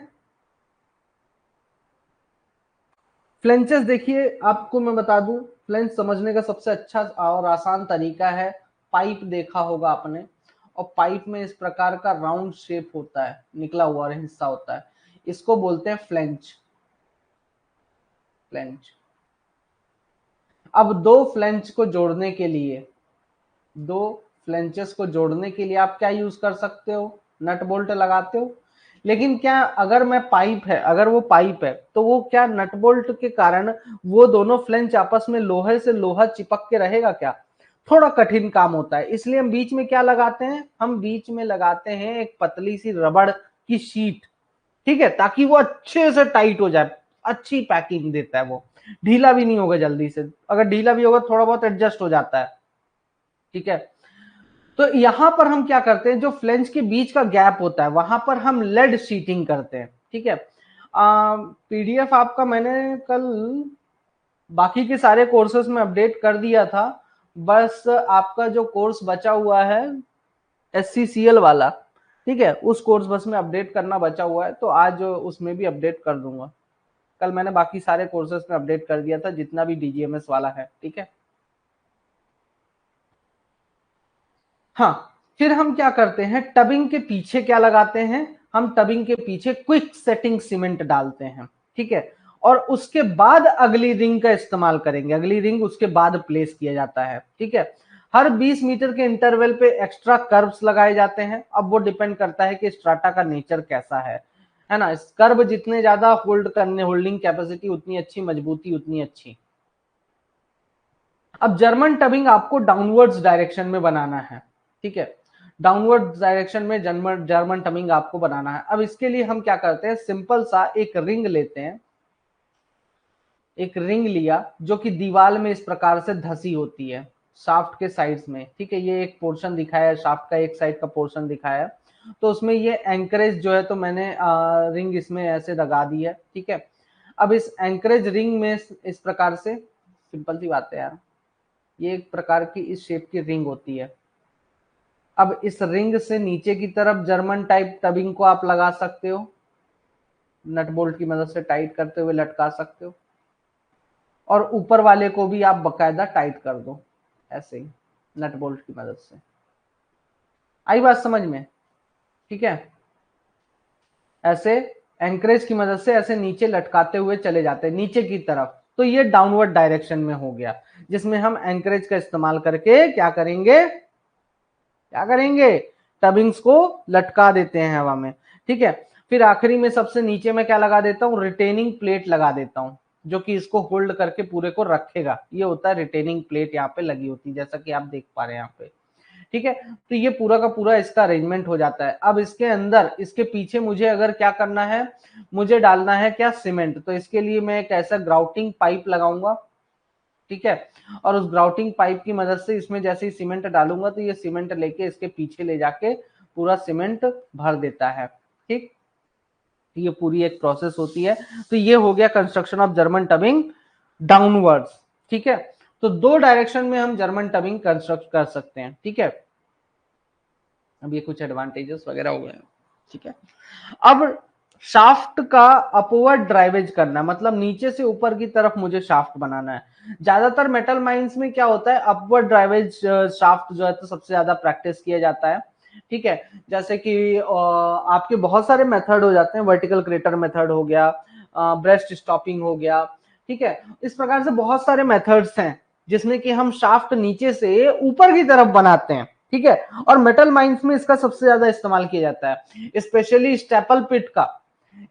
फ्लेंचेस देखिए आपको मैं बता दूं, फ्लेंच समझने का सबसे अच्छा और आसान तरीका है, पाइप देखा होगा आपने, और पाइप में इस प्रकार का राउंड शेप होता है, निकला हुआ हिस्सा होता है, इसको बोलते हैं फ्लेंच, फ्लेंच। अब दो फ्लेंच को जोड़ने के लिए, दो फ्लेंचेस को जोड़ने के लिए आप क्या यूज कर सकते हो, नट बोल्ट लगाते हो। लेकिन क्या अगर मैं पाइप है, अगर वो पाइप है तो वो क्या नट बोल्ट के कारण वो दोनों फ्लेंच आपस में लोहे से लोहा चिपक के रहेगा क्या, थोड़ा कठिन काम होता है। इसलिए हम बीच में क्या लगाते हैं, हम बीच में लगाते हैं एक पतली सी रबड़ की शीट, ठीक है, ताकि वो अच्छे से टाइट हो जाए, अच्छी पैकिंग देता है वो, ढीला भी नहीं होगा जल्दी से, अगर ढीला भी होगा थोड़ा बहुत एडजस्ट हो जाता है, ठीक है। तो यहां पर हम क्या करते हैं, जो फ्लेंज के बीच का गैप होता है वहां पर हम लेड शीटिंग करते हैं, ठीक है। पीडीएफ आपका मैंने कल बाकी के सारे कोर्सेस में अपडेट कर दिया था, बस आपका जो कोर्स बचा हुआ है SCCL वाला, ठीक है, उस कोर्स बस में अपडेट करना बचा हुआ है, तो आज उसमें भी अपडेट कर दूंगा। कल मैंने बाकी सारे कोर्सेस में अपडेट कर दिया था जितना भी DGMS वाला है, ठीक है। हाँ, फिर हम क्या करते हैं, टबिंग के पीछे क्या लगाते हैं, हम टबिंग के पीछे क्विक सेटिंग सीमेंट डालते हैं, ठीक है। और उसके बाद अगली रिंग का इस्तेमाल करेंगे, अगली रिंग उसके बाद प्लेस किया जाता है, ठीक है। हर 20 मीटर के इंटरवल पे एक्स्ट्रा कर्व्स लगाए जाते हैं। अब वो डिपेंड करता है कि स्ट्राटा का नेचर कैसा है ना, कर्व जितने ज्यादा होल्ड करने, होल्डिंग कैपेसिटी उतनी अच्छी, मजबूती उतनी अच्छी। अब जर्मन टबिंग आपको डाउनवर्ड्स डायरेक्शन में बनाना है, ठीक है, डाउनवर्ड डायरेक्शन में जर्मन जर्मन टबिंग आपको बनाना है। अब इसके लिए हम क्या करते हैं, सिंपल सा एक रिंग लेते हैं, एक रिंग लिया जो कि दीवार में इस प्रकार से धसी होती है, शाफ्ट के साइड्स में, ठीक है, ये एक पोर्शन दिखाया है, शाफ्ट का एक साइड का पोर्शन दिखाया है, तो उसमें ये एंकरेज जो है तो मैंने रिंग इसमें ऐसे लगा दी है, ठीक है। अब इस एंकरेज रिंग में इस प्रकार से, सिंपल सी बात है यार, ये एक प्रकार की इस शेप की रिंग होती है। अब इस रिंग से नीचे की तरफ जर्मन टाइप टबिंग को आप लगा सकते हो, नट बोल्ट की मदद से टाइट करते हुए लटका सकते हो, और ऊपर वाले को भी आप बकायदा टाइट कर दो ऐसे ही नट बोल्ट की मदद से। आई बात समझ में? ठीक है, ऐसे एंकरेज की मदद से ऐसे नीचे लटकाते हुए चले जाते हैं नीचे की तरफ, तो ये डाउनवर्ड डायरेक्शन में हो गया, जिसमें हम एंकरेज का इस्तेमाल करके क्या करेंगे, टबिंग्स को लटका देते हैं हवा में, ठीक है। फिर आखिरी में सबसे नीचे में क्या लगा देता हूँ, रिटेनिंग प्लेट लगा देता हूँ, जो कि इसको होल्ड करके पूरे को रखेगा। ये होता है रिटेनिंग प्लेट, यहाँ पे लगी होती है, जैसा कि आप देख पा रहे हैं यहाँ पे, ठीक है। तो ये पूरा का पूरा इसका अरेंजमेंट हो जाता है। अब इसके अंदर, इसके पीछे मुझे अगर क्या करना है, मुझे डालना है क्या, सीमेंट, तो इसके लिए मैं एक ऐसा ग्राउटिंग पाइप लगाऊंगा, ठीक है। और उस ग्राउटिंग पाइप की मदद से इसमें जैसे ही सीमेंट डालूंगा तो ये सीमेंट लेके इसके पीछे ले जाके पूरा सीमेंट भर देता है, ठीक। ये पूरी एक प्रोसेस होती है। तो ये हो गया कंस्ट्रक्शन ऑफ जर्मन टबिंग डाउनवर्ड्स, ठीक है। तो दो डायरेक्शन में हम जर्मन टबिंग कंस्ट्रक्ट कर सकते हैं, ठीक है। अब ये कुछ एडवांटेजेस वगैरह हो गए, ठीक है। अब शाफ्ट का अपवर्ड ड्राइवेज करना, मतलब नीचे से ऊपर की तरफ मुझे शाफ्ट बनाना है। ज्यादातर मेटल माइंस में क्या होता है, अपवर्ड ड्राइवेज शाफ्ट जो है तो सबसे ज्यादा प्रैक्टिस किया जाता है, ठीक है। जैसे कि आपके बहुत सारे मेथड हो जाते हैं, वर्टिकल क्रेटर मेथड हो गया, ब्रेस्ट स्टॉपिंग हो गया, ठीक है। इस प्रकार से बहुत सारे मेथड्स हैं जिसमें कि हम शाफ्ट नीचे से ऊपर की तरफ बनाते हैं, ठीक है। और मेटल माइंस में इसका सबसे ज्यादा इस्तेमाल किया जाता है, स्पेशली स्टेपल पिट का।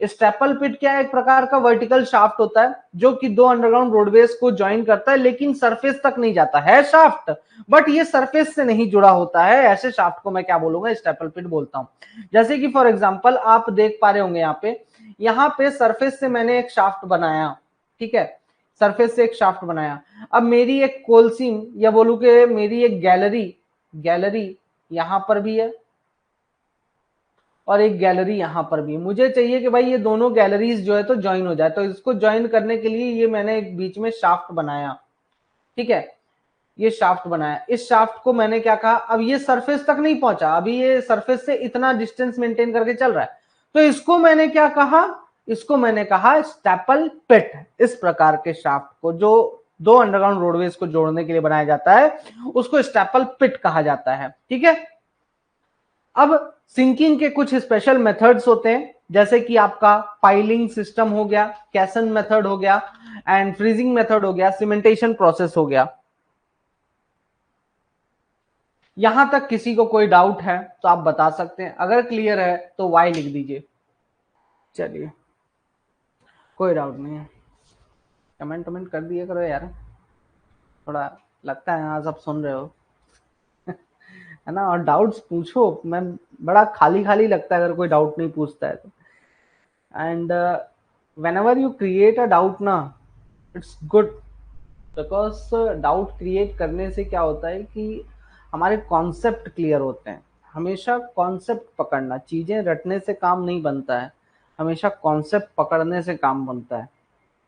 स्टेपल पिट क्या है, एक प्रकार का वर्टिकल शाफ्ट होता है जो कि दो अंडरग्राउंड रोडवेज को ज्वाइन करता है, लेकिन सरफेस तक नहीं जाता है शाफ्ट, बट ये सरफेस से नहीं जुड़ा होता है। ऐसे शाफ्ट को मैं क्या बोलूंगा, स्टेपल पिट बोलता हूं। जैसे कि फॉर एग्जांपल आप देख पा रहे होंगे यहाँ पे सरफेस से मैंने एक शाफ्ट बनाया, ठीक है, सरफेस से एक शाफ्ट बनाया। अब मेरी एक कोलसीम, या बोलूं कि मेरी एक गैलरी यहां पर भी है और एक गैलरी यहां पर भी। मुझे चाहिए कि भाई ये दोनों गैलरीज जो है तो ज्वाइन हो जाए, तो इसको ज्वाइन करने के लिए ये मैंने एक बीच में शाफ्ट बनाया, ठीक है। ये शाफ्ट बनाया, इस शाफ्ट को मैंने क्या कहा, अब ये सरफेस तक नहीं पहुंचा, अभी ये सरफेस से इतना डिस्टेंस मेंटेन करके चल रहा है, तो इसको मैंने क्या कहा, इसको मैंने कहा स्टेपल पिट। इस प्रकार के शाफ्ट को जो दो अंडरग्राउंड रोडवेज को जोड़ने के लिए बनाया जाता है, उसको स्टेपल पिट कहा जाता है, ठीक है। अब सिंकिंग के कुछ स्पेशल मेथड्स होते हैं, जैसे कि आपका पाइलिंग सिस्टम हो गया, कैसन मेथड हो गया, एंड फ्रीजिंग मेथड हो गया, सीमेंटेशन प्रोसेस हो गया। यहां तक किसी को कोई डाउट है तो आप बता सकते हैं, अगर क्लियर है तो वाई लिख दीजिए। चलिए, कोई डाउट नहीं है, कमेंट कमेंट कर दिया करो यार, थोड़ा लगता है आज आप सुन रहे हो है ना। और डाउट्स पूछो, मैं बड़ा खाली खाली लगता है अगर कोई डाउट नहीं पूछता है तो। And whenever you create a doubt ना, it's good, because doubt create करने से क्या होता है कि हमारे कॉन्सेप्ट क्लियर होते हैं। हमेशा कॉन्सेप्ट पकड़ना, चीजें रटने से काम नहीं बनता है, हमेशा कॉन्सेप्ट पकड़ने से काम बनता है,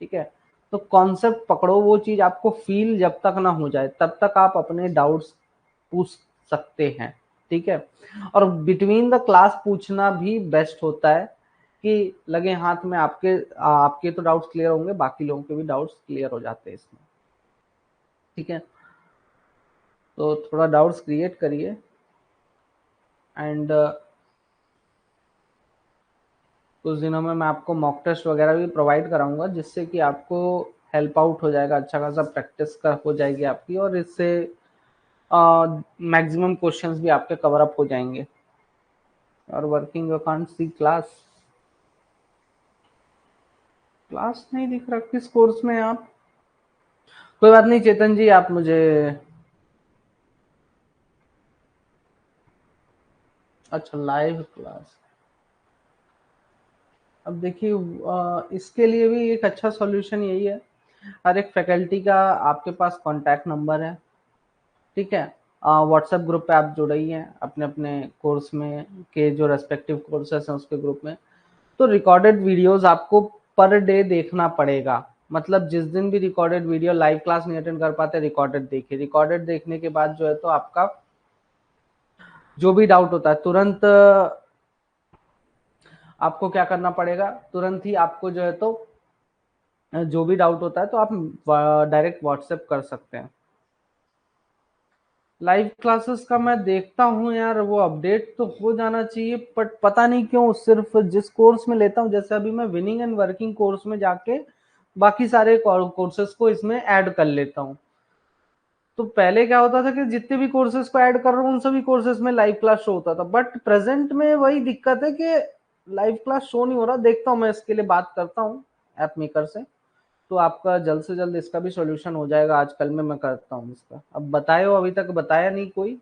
ठीक है। तो कॉन्सेप्ट पकड़ो, वो चीज आपको फील जब तक ना हो जाए तब तक आप अपने डाउट्स पूछ सकते हैं, ठीक है। और बिटवीन द क्लास पूछना भी बेस्ट होता है कि लगे हाथ में आपके आपके तो डाउट्स क्लियर होंगे, बाकी लोगों के भी डाउट्स क्लियर हो जाते हैं इसमें, ठीक है। तो थोड़ा डाउट्स क्रिएट करिए, एंड कुछ दिनों में मैं आपको मॉक टेस्ट वगैरह भी प्रोवाइड कराऊंगा, जिससे कि आपको हेल्प आउट हो जाएगा, अच्छा खासा प्रैक्टिस कर हो जाएगी आपकी, और इससे मैक्सिमम क्वेश्चंस भी आपके कवर अप हो जाएंगे। और वर्किंग अकाउंट सी क्लास नहीं दिख रहा, किस कोर्स में आप? कोई बात नहीं चेतन जी, आप मुझे, अच्छा लाइव क्लास। अब देखिए इसके लिए भी एक अच्छा सॉल्यूशन यही है, हर एक फैकल्टी का आपके पास कांटेक्ट नंबर है, ठीक है। व्हाट्सएप ग्रुप पे आप जुड़े ही हैं अपने अपने कोर्स में के जो रेस्पेक्टिव कोर्सेस हैं उसके ग्रुप में। तो रिकॉर्डेड वीडियोस आपको पर डे देखना पड़ेगा। मतलब जिस दिन भी रिकॉर्डेड वीडियो, लाइव क्लास नहीं अटेंड कर पाते, रिकॉर्डेड देखिए। रिकॉर्डेड देखने के बाद जो है तो आपका जो भी डाउट होता है तुरंत आपको क्या करना पड़ेगा, तुरंत ही आपको जो है तो जो भी डाउट होता है तो आप डायरेक्ट व्हाट्सएप कर सकते हैं। लाइव क्लासेस का मैं देखता हूँ यार, वो अपडेट तो हो जाना चाहिए, बट पता नहीं क्यों सिर्फ जिस कोर्स में लेता हूँ, जैसे अभी मैं विनिंग एंड वर्किंग कोर्स में जाके बाकी सारे कोर्सेज को इसमें ऐड कर लेता हूँ। तो पहले क्या होता था कि जितने भी कोर्सेज को ऐड कर रहा हूँ उन सभी कोर्सेज में लाइव क्लास शो होता था, बट प्रेजेंट में वही दिक्कत है कि लाइव क्लास शो नहीं हो रहा। देखता हूँ, मैं इसके लिए बात करता हूँ ऐप मेकर से, तो आपका जल्द से जल्द इसका भी सॉल्यूशन हो जाएगा। आज कल में मैं करता हूँ इसका। अब बताए हो, अभी तक बताया नहीं कोई,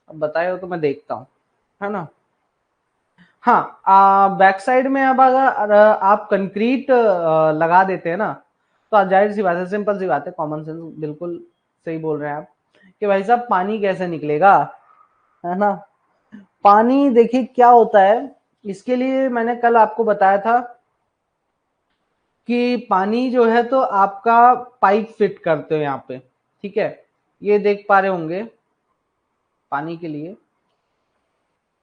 अब बताए हो तो मैं देखता हूँ, है ना। हाँ, बैक साइड में अब अगर आप कंक्रीट लगा देते हैं ना, तो आप जाहिर सी बात है, सिंपल सी बात है, कॉमन सेंस, बिल्कुल सही बोल रहे हैं आप कि भाई साहब पानी कैसे निकलेगा, है ना। पानी देखिए क्या होता है, इसके लिए मैंने कल आपको बताया था कि पानी जो है तो आपका पाइप फिट करते हो यहाँ पे, ठीक है। ये देख पा रहे होंगे पानी के लिए,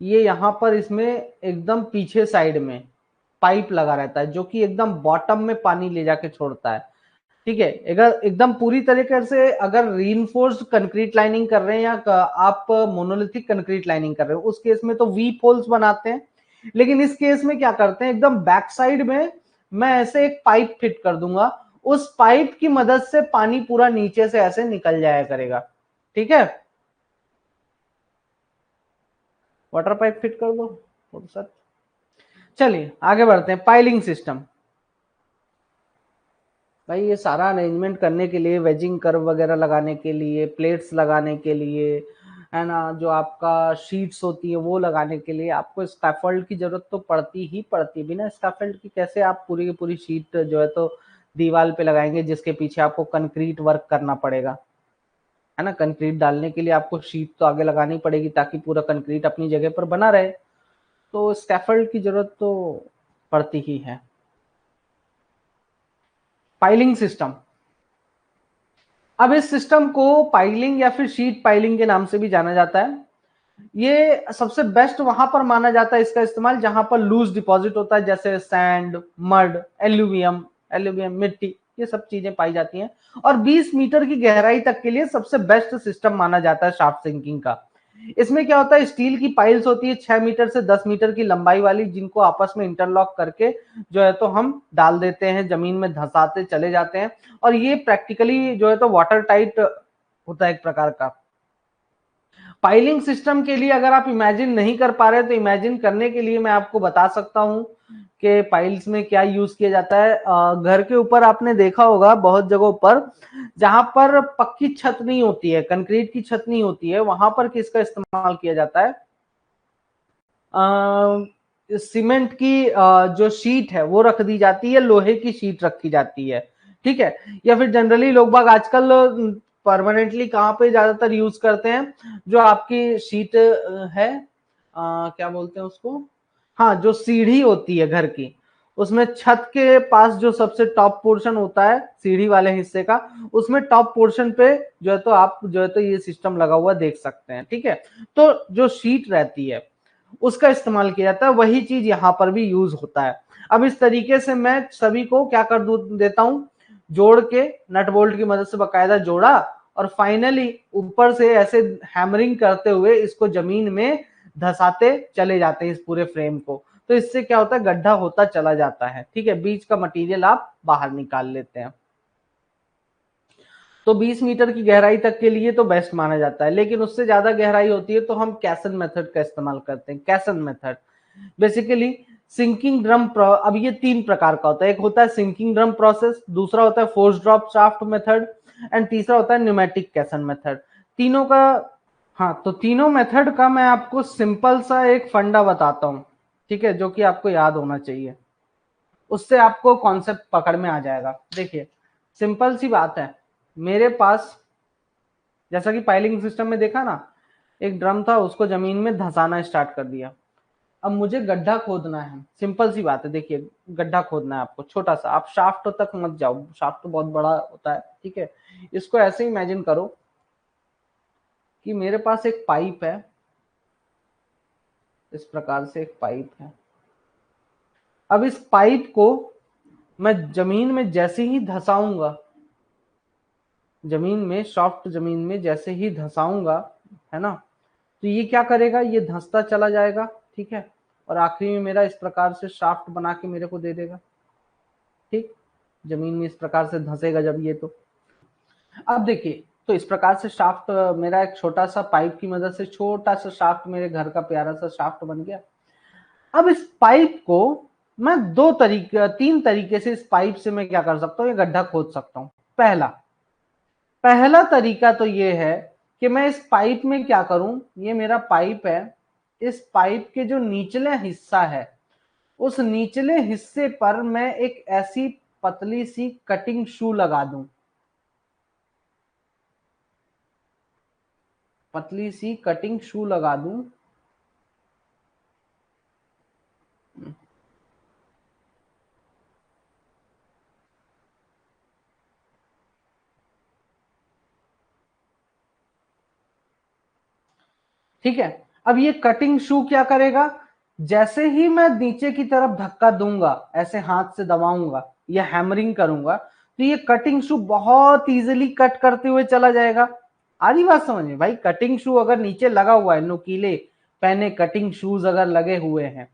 ये यहाँ पर इसमें एकदम पीछे साइड में पाइप लगा रहता है जो कि एकदम बॉटम में पानी ले जाके छोड़ता है, ठीक है। अगर एकदम पूरी तरीके से अगर रीइंफोर्स्ड कंक्रीट लाइनिंग कर रहे हैं या आप मोनोलिथिक कंक्रीट लाइनिंग कर रहे हो, उस केस में तो वी पोल्स बनाते हैं। लेकिन इस केस में क्या करते हैं, एकदम बैक साइड में मैं ऐसे एक पाइप फिट कर दूंगा, उस पाइप की मदद से पानी पूरा नीचे से ऐसे निकल जाया करेगा, ठीक है। वाटर पाइप फिट कर दो सर। चलिए आगे बढ़ते हैं। पाइलिंग सिस्टम, भाई ये सारा अरेंजमेंट करने के लिए, वेजिंग कर्व वगैरह लगाने के लिए, प्लेट्स लगाने के लिए, है ना, जो आपका शीट्स होती है वो लगाने के लिए आपको स्कैफोल्ड की जरूरत तो पड़ती ही पड़ती है। बिना स्कैफोल्ड की कैसे आप पूरी की पूरी शीट जो है तो दीवार पे लगाएंगे, जिसके पीछे आपको कंक्रीट वर्क करना पड़ेगा, है ना। कंक्रीट डालने के लिए आपको शीट तो आगे लगानी पड़ेगी ताकि पूरा कंक्रीट अपनी जगह पर बना रहे, तो स्कैफोल्ड की जरूरत तो पड़ती ही है। पाइलिंग सिस्टम, अब इस सिस्टम को पाइलिंग या फिर शीट पाइलिंग के नाम से भी जाना जाता है। ये सबसे बेस्ट वहां पर माना जाता है इसका इस्तेमाल जहां पर लूज डिपॉजिट होता है, जैसे सैंड, मड, एल्यूवियम, मिट्टी, ये सब चीजें पाई जाती हैं। और 20 मीटर की गहराई तक के लिए सबसे बेस्ट सिस्टम माना जाता है शाफ्ट सिंकिंग का। इसमें क्या होता है, स्टील की पाइल्स होती है 6 मीटर से 10 मीटर की लंबाई वाली, जिनको आपस में इंटरलॉक करके जो है तो हम डाल देते हैं, जमीन में धंसाते चले जाते हैं। और ये प्रैक्टिकली जो है तो वाटर टाइट होता है एक प्रकार का। पाइलिंग सिस्टम के लिए अगर आप इमेजिन नहीं कर पा रहे तो इमेजिन करने के लिए मैं आपको बता सकता हूं कि पाइल्स में क्या यूज किया जाता है। घर के ऊपर आपने देखा होगा बहुत जगहों पर जहां पर पक्की छत नहीं होती है, कंक्रीट की छत नहीं होती है, वहां पर किसका इस्तेमाल किया जाता है, सीमेंट की जो शीट है वो रख दी जाती है, लोहे की शीट रखी जाती है, ठीक है। या फिर जनरली लोग बाग आजकल परमानेंटली कहाँ पे ज्यादातर यूज करते हैं, जो आपकी शीट है, क्या बोलते हैं उसको, हाँ, जो सीढ़ी होती है घर की, उसमें छत के पास जो सबसे टॉप पोर्शन होता है सीढ़ी वाले हिस्से का, उसमें टॉप पोर्शन पे जो है तो आप जो है तो ये सिस्टम लगा हुआ देख सकते हैं, ठीक है। तो जो शीट रहती है उसका इस्तेमाल किया जाता है, वही चीज यहाँ पर भी यूज होता है। अब इस तरीके से मैं सभी को क्या कर देता हूं, जोड़ के नट बोल्ट की मदद से बकायदा जोड़ा, और फाइनली ऊपर से ऐसे हैमरिंग करते हुए इसको जमीन में धसाते चले जाते हैं इस पूरे फ्रेम को। तो इससे क्या होता है, गड्ढा होता चला जाता है, ठीक है, बीच का मटेरियल आप बाहर निकाल लेते हैं। तो 20 मीटर की गहराई तक के लिए तो बेस्ट माना जाता है, लेकिन उससे ज्यादा गहराई होती है तो हम कैसन मेथड का इस्तेमाल करते हैं। कैसन मेथड बेसिकली सिंकिंग ड्रम, अब ये 3 प्रकार का होता है। एक होता है सिंकिंग ड्रम प्रोसेस, दूसरा होता है force drop shaft method, and तीसरा होता है न्यूमेटिक कैसन मेथड। तीनों का, हाँ, तो तीनों मेथड का मैं आपको सिंपल सा एक फंडा बताता हूँ, ठीक है, जो कि आपको याद होना चाहिए, उससे आपको कॉन्सेप्ट पकड़ में आ जाएगा। देखिए सिंपल सी बात है, मेरे पास जैसा कि पाइलिंग सिस्टम में देखा ना, एक ड्रम था, उसको जमीन में धंसाना स्टार्ट कर दिया। अब मुझे गड्ढा खोदना है, सिंपल सी बात है, देखिए गड्ढा खोदना है आपको छोटा सा, आप शाफ्ट तक मत जाओ, शाफ्ट तो बहुत बड़ा होता है, ठीक है। इसको ऐसे इमेजिन करो कि मेरे पास एक पाइप है, इस प्रकार से एक पाइप है। अब इस पाइप को मैं जमीन में जैसे ही धंसाऊंगा, जमीन में, सॉफ्ट जमीन में जैसे ही धंसाऊंगा, है ना, तो ये क्या करेगा, ये धंसता चला जाएगा, ठीक है, और आखिरी में मेरा इस प्रकार से शाफ्ट बना के मेरे को दे देगा, ठीक। जमीन में इस प्रकार से धंसेगा जब ये, तो अब देखिए, तो इस प्रकार से शाफ्ट मेरा एक छोटा सा पाइप की मदद से छोटा सा शाफ्ट मेरे घर का प्यारा सा शाफ्ट बन गया। अब इस पाइप को मैं तीन तरीके से इस पाइप से मैं क्या कर सकता हूँ, ये गड्ढा खोद सकता हूँ। पहला तरीका तो ये है कि मैं इस पाइप में क्या करूं, ये मेरा पाइप है, इस पाइप के जो निचले हिस्सा है, उस निचले हिस्से पर मैं एक ऐसी पतली सी कटिंग शू लगा दूं, पतली सी कटिंग शू लगा दूं। ठीक है, अब ये कटिंग शू क्या करेगा, जैसे ही मैं नीचे की तरफ धक्का दूंगा, ऐसे हाथ से दबाऊंगा या हैमरिंग करूंगा, तो ये कटिंग शू बहुत इजीली कट करते हुए चला जाएगा। आधी बात समझिए भाई, कटिंग शू अगर नीचे लगा हुआ है, नुकीले पहने कटिंग शूज अगर लगे हुए हैं,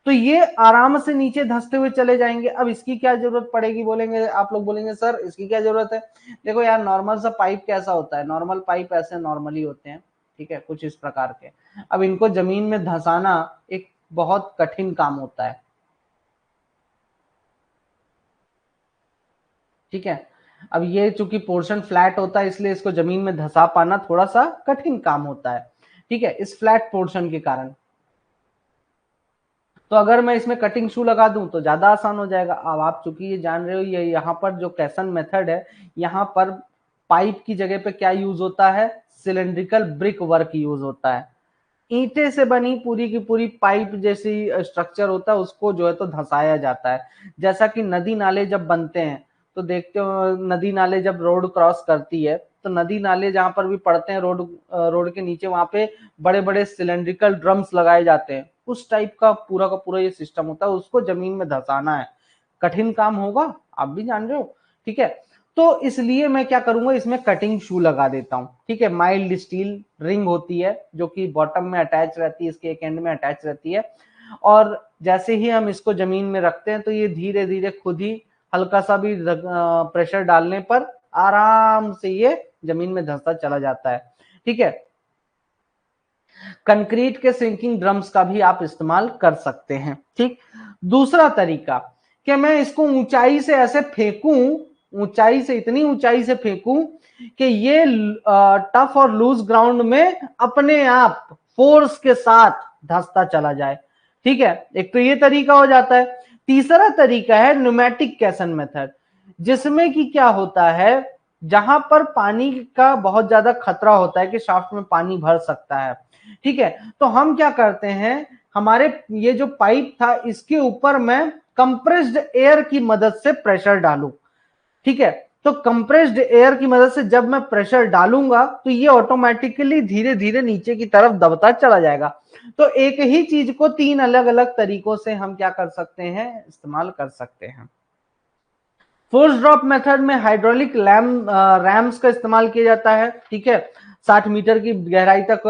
तो ये आराम से नीचे धंसते हुए चले जाएंगे। अब इसकी क्या जरूरत पड़ेगी, बोलेंगे आप लोग, बोलेंगे सर इसकी क्या जरूरत है। देखो यार, नॉर्मल सा पाइप कैसा होता है, नॉर्मल पाइप ऐसे नॉर्मली होते हैं, ठीक है, कुछ इस प्रकार के। अब इनको जमीन में धंसाना एक बहुत कठिन काम होता है, ठीक है। अब ये चूंकि पोर्शन फ्लैट होता है, इसलिए इसको जमीन में धंसा पाना थोड़ा सा कठिन काम होता है, ठीक है, इस फ्लैट पोर्शन के कारण। तो अगर मैं इसमें कटिंग शू लगा दूं तो ज्यादा आसान हो जाएगा। अब आप चूंकि ये जान रहे हो, ये यहाँ पर जो कैसन मेथड है, यहाँ पर पाइप की जगह पे क्या यूज होता है, सिलेंड्रिकल ब्रिक वर्क यूज होता है। ईंटे से बनी पूरी की पूरी पाइप जैसी स्ट्रक्चर होता है, उसको जो है तो धंसाया जाता है। जैसा कि नदी नाले जब बनते हैं, तो देखते हो नदी नाले जब रोड क्रॉस करती है, तो नदी नाले जहां पर भी पड़ते हैं रोड, रोड के नीचे वहां पे बड़े बड़े सिलेंड्रिकल ड्रम्स लगाए जाते हैं, उस टाइप का पूरा ये सिस्टम होता है, उसको जमीन में धंसाना है, कठिन काम होगा, आप भी जान रहे हो, ठीक है। तो इसलिए मैं क्या करूंगा, इसमें कटिंग शू लगा देता हूं, ठीक है। माइल्ड स्टील रिंग होती है जो कि बॉटम में अटैच रहती है, इसके एक एंड में अटैच रहती है, और जैसे ही हम इसको जमीन में रखते हैं, तो ये धीरे धीरे खुद ही हल्का सा भी प्रेशर डालने पर आराम से ये जमीन में धंसता चला जाता है, ठीक है। कंक्रीट के सिंकिंग ड्रम्स का भी आप इस्तेमाल कर सकते हैं, ठीक। दूसरा तरीका, कि मैं इसको ऊंचाई से ऐसे फेंकूं, ऊंचाई से, इतनी ऊंचाई से फेंकूं कि ये टफ और लूज ग्राउंड में अपने आप फोर्स के साथ धंसता चला जाए, ठीक है। एक तो ये तरीका हो जाता है। तीसरा तरीका है न्यूमेटिक कैसन मेथड, जिसमें कि क्या होता है, जहां पर पानी का बहुत ज्यादा खतरा होता है कि शाफ्ट में पानी भर सकता है, ठीक है, तो हम क्या करते हैं, हमारे ये जो पाइप था, इसके ऊपर मैं कंप्रेस्ड एयर की मदद से प्रेशर डालूं, ठीक है। तो कंप्रेस्ड एयर की मदद से जब मैं प्रेशर डालूंगा, तो ये ऑटोमेटिकली धीरे धीरे नीचे की तरफ दबता चला जाएगा। तो एक ही चीज को तीन अलग अलग तरीकों से हम क्या कर सकते हैं, इस्तेमाल कर सकते हैं। फोर्स ड्रॉप मेथड में हाइड्रोलिक रैम्स का इस्तेमाल किया जाता है, ठीक है। 60 मीटर की गहराई तक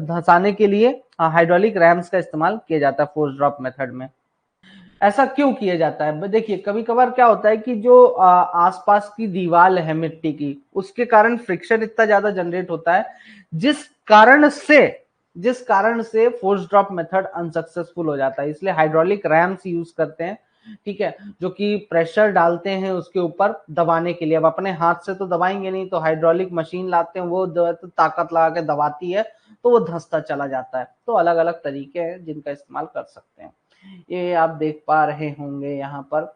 धंसाने के लिए हाइड्रोलिक रैम्स का इस्तेमाल किया जाता है फोर्स ड्रॉप मेथड में। ऐसा क्यों किया जाता है, देखिए कभी कभार क्या होता है कि जो आसपास की दीवार है मिट्टी की, उसके कारण फ्रिक्शन इतना ज्यादा जनरेट होता है, जिस कारण से जिस कारण से फोर्स ड्रॉप मेथड अनसक्सेसफुल हो जाता है। इसलिए हाइड्रोलिक रैम्स यूज करते हैं, ठीक है, जो कि प्रेशर डालते हैं उसके ऊपर दबाने के लिए। अब अपने हाथ से तो दबाएंगे नहीं, तो हाइड्रोलिक मशीन लाते हैं, वो तो ताकत लगा के दबाती है, तो वो धंसता चला जाता है। तो अलग अलग तरीके हैं जिनका इस्तेमाल कर सकते हैं। ये आप देख पा रहे होंगे यहाँ पर,